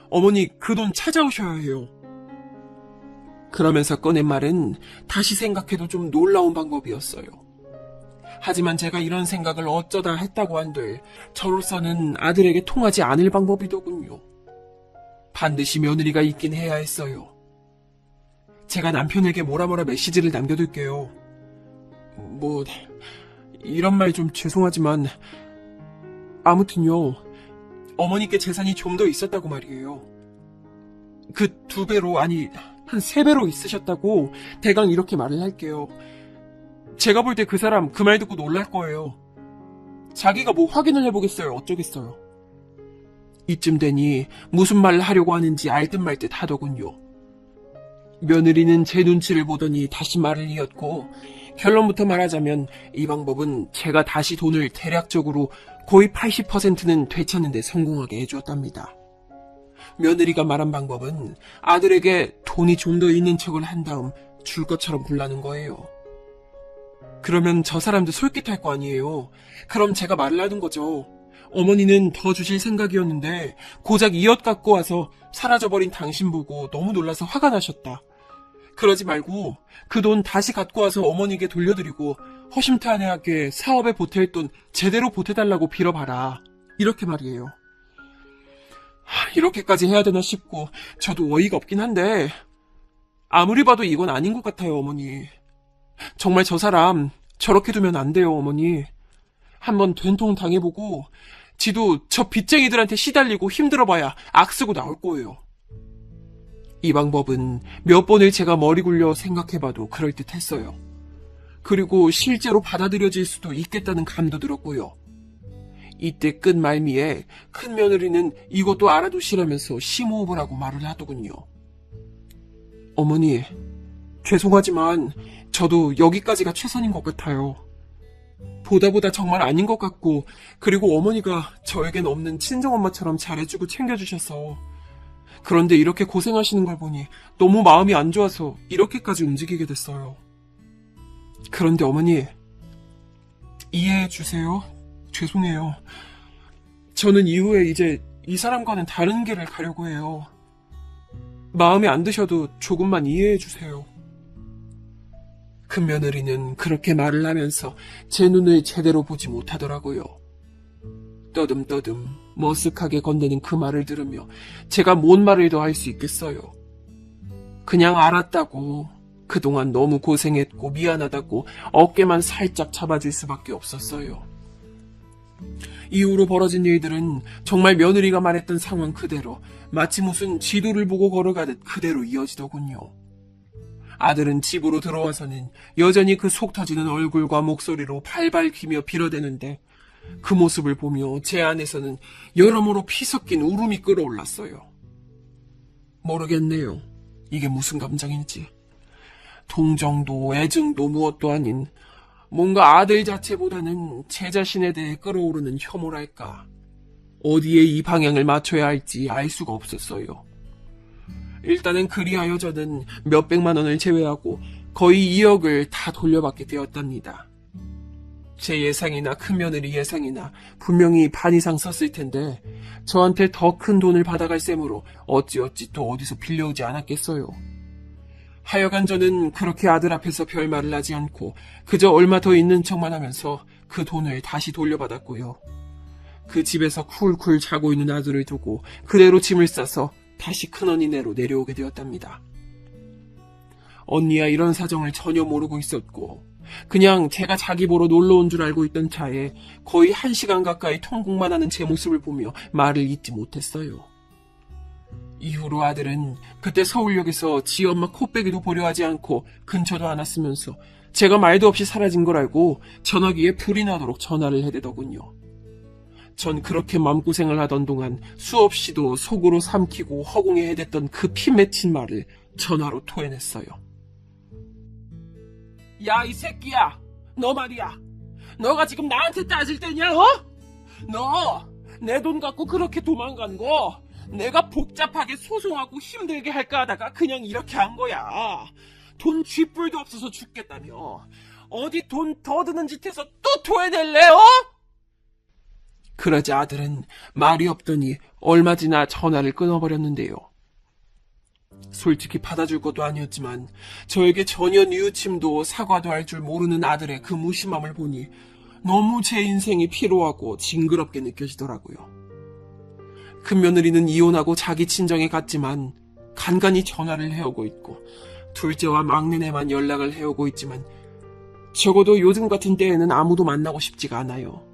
어머니 그 돈 찾아오셔야 해요. 그러면서 꺼낸 말은 다시 생각해도 좀 놀라운 방법이었어요. 하지만 제가 이런 생각을 어쩌다 했다고 한들 저로서는 아들에게 통하지 않을 방법이더군요. 반드시 며느리가 있긴 해야 했어요. 제가 남편에게 뭐라 메시지를 남겨둘게요. 뭐 이런 말 좀 죄송하지만 아무튼요. 어머니께 재산이 좀 더 있었다고 말이에요. 그 2배로 아니 한 3배로 있으셨다고 대강 이렇게 말을 할게요. 제가 볼 때 그 사람 그 말 듣고 놀랄 거예요. 자기가 뭐 확인을 해보겠어요. 어쩌겠어요. 이쯤 되니 무슨 말을 하려고 하는지 알듯 말듯 하더군요. 며느리는 제 눈치를 보더니 다시 말을 이었고 결론부터 말하자면 이 방법은 제가 다시 돈을 대략적으로 거의 80%는 되찾는 데 성공하게 해주었답니다. 며느리가 말한 방법은 아들에게 돈이 좀 더 있는 척을 한 다음 줄 것처럼 굴라는 거예요. 그러면 저 사람도 솔깃할 거 아니에요. 그럼 제가 말을 하는 거죠. 어머니는 더 주실 생각이었는데 고작 이엇 갖고 와서 사라져버린 당신 보고 너무 놀라서 화가 나셨다. 그러지 말고 그 돈 다시 갖고 와서 어머니께 돌려드리고 허심탄회하게 사업에 보탤 돈 제대로 보태달라고 빌어봐라. 이렇게 말이에요. 이렇게까지 해야 되나 싶고 저도 어이가 없긴 한데 아무리 봐도 이건 아닌 것 같아요, 어머니. 정말 저 사람 저렇게 두면 안 돼요, 어머니. 한번 된통 당해보고 지도 저 빚쟁이들한테 시달리고 힘들어봐야 악쓰고 나올 거예요. 이 방법은 몇 번을 제가 머리 굴려 생각해봐도 그럴듯했어요. 그리고 실제로 받아들여질 수도 있겠다는 감도 들었고요. 이때 끝 말미에 큰며느리는 이것도 알아두시라면서 심호흡을 하고 말을 하더군요. 어머니, 죄송하지만 저도 여기까지가 최선인 것 같아요. 보다 정말 아닌 것 같고 그리고 어머니가 저에겐 없는 친정엄마처럼 잘해주고 챙겨주셔서 그런데 이렇게 고생하시는 걸 보니 너무 마음이 안 좋아서 이렇게까지 움직이게 됐어요. 그런데 어머니, 이해해 주세요. 죄송해요. 저는 이후에 이제 이 사람과는 다른 길을 가려고 해요. 마음에 안 드셔도 조금만 이해해 주세요. 큰며느리는 그렇게 말을 하면서 제 눈을 제대로 보지 못하더라고요. 떠듬떠듬 머쓱하게 건네는 그 말을 들으며 제가 뭔 말을 더 할 수 있겠어요. 그냥 알았다고, 그동안 너무 고생했고 미안하다고 어깨만 살짝 잡아줄 수밖에 없었어요. 이후로 벌어진 일들은 정말 며느리가 말했던 상황 그대로 마치 무슨 지도를 보고 걸어가듯 그대로 이어지더군요. 아들은 집으로 들어와서는 여전히 그 속 터지는 얼굴과 목소리로 발발 기며 빌어대는데 그 모습을 보며 제 안에서는 여러모로 피 섞인 울음이 끓어올랐어요. 모르겠네요. 이게 무슨 감정인지. 동정도 애증도 무엇도 아닌 뭔가 아들 자체보다는 제 자신에 대해 끌어오르는 혐오랄까. 어디에 이 방향을 맞춰야 할지 알 수가 없었어요. 일단은 그리하여 저는 몇백만 원을 제외하고 거의 2억을 다 돌려받게 되었답니다. 제 예상이나 큰며느리 예상이나 분명히 반 이상 썼을 텐데 저한테 더 큰 돈을 받아갈 셈으로 어찌어찌 또 어디서 빌려오지 않았겠어요. 하여간 저는 그렇게 아들 앞에서 별말을 하지 않고 그저 얼마 더 있는 척만 하면서 그 돈을 다시 돌려받았고요. 그 집에서 쿨쿨 자고 있는 아들을 두고 그대로 짐을 싸서 다시 큰언니네로 내려오게 되었답니다. 언니야 이런 사정을 전혀 모르고 있었고 그냥 제가 자기 보러 놀러 온 줄 알고 있던 차에 거의 1시간 가까이 통곡만 하는 제 모습을 보며 말을 잇지 못했어요. 이후로 아들은 그때 서울역에서 지 엄마 코빼기도 보려 하지 않고 근처도 안 왔으면서 제가 말도 없이 사라진 걸 알고 전화기에 불이 나도록 전화를 해대더군요. 전 그렇게 마음고생을 하던 동안 수없이도 속으로 삼키고 허공에 해댔던 그 피 맺힌 말을 전화로 토해냈어요. 야, 이 새끼야! 너 말이야! 너가 지금 나한테 따질 때냐, 어? 너! 내 돈 갖고 그렇게 도망간 거 내가 복잡하게 소송하고 힘들게 할까 하다가 그냥 이렇게 한 거야. 돈 쥐뿔도 없어서 죽겠다며. 어디 돈 더 드는 짓해서 또 토해낼래, 어? 그러자 아들은 말이 없더니 얼마 지나 전화를 끊어버렸는데요. 솔직히 받아줄 것도 아니었지만 저에게 전혀 뉘우침도 사과도 할 줄 모르는 아들의 그 무심함을 보니 너무 제 인생이 피로하고 징그럽게 느껴지더라고요. 큰며느리는 이혼하고 자기 친정에 갔지만 간간히 전화를 해오고 있고 둘째와 막내네만 연락을 해오고 있지만 적어도 요즘 같은 때에는 아무도 만나고 싶지가 않아요.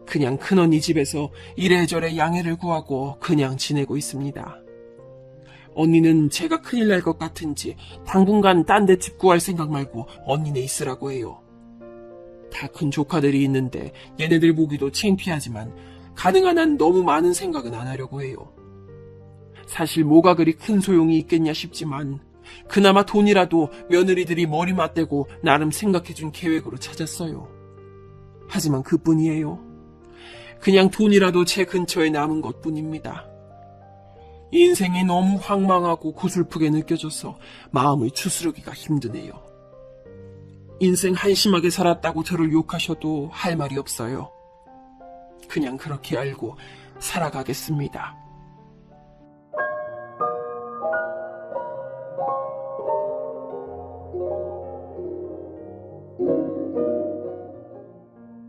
그냥 큰언니 집에서 이래저래 양해를 구하고 그냥 지내고 있습니다. 언니는 제가 큰일 날 것 같은지 당분간 딴 데 집 구할 생각 말고 언니네 있으라고 해요. 다 큰 조카들이 있는데 얘네들 보기도 창피하지만 가능한 한 너무 많은 생각은 안 하려고 해요. 사실 뭐가 그리 큰 소용이 있겠냐 싶지만 그나마 돈이라도 며느리들이 머리 맞대고 나름 생각해준 계획으로 찾았어요. 하지만 그뿐이에요. 그냥 돈이라도 제 근처에 남은 것뿐입니다. 인생이 너무 황망하고 고슬프게 느껴져서 마음을 추스르기가 힘드네요. 인생 한심하게 살았다고 저를 욕하셔도 할 말이 없어요. 그냥 그렇게 알고 살아가겠습니다.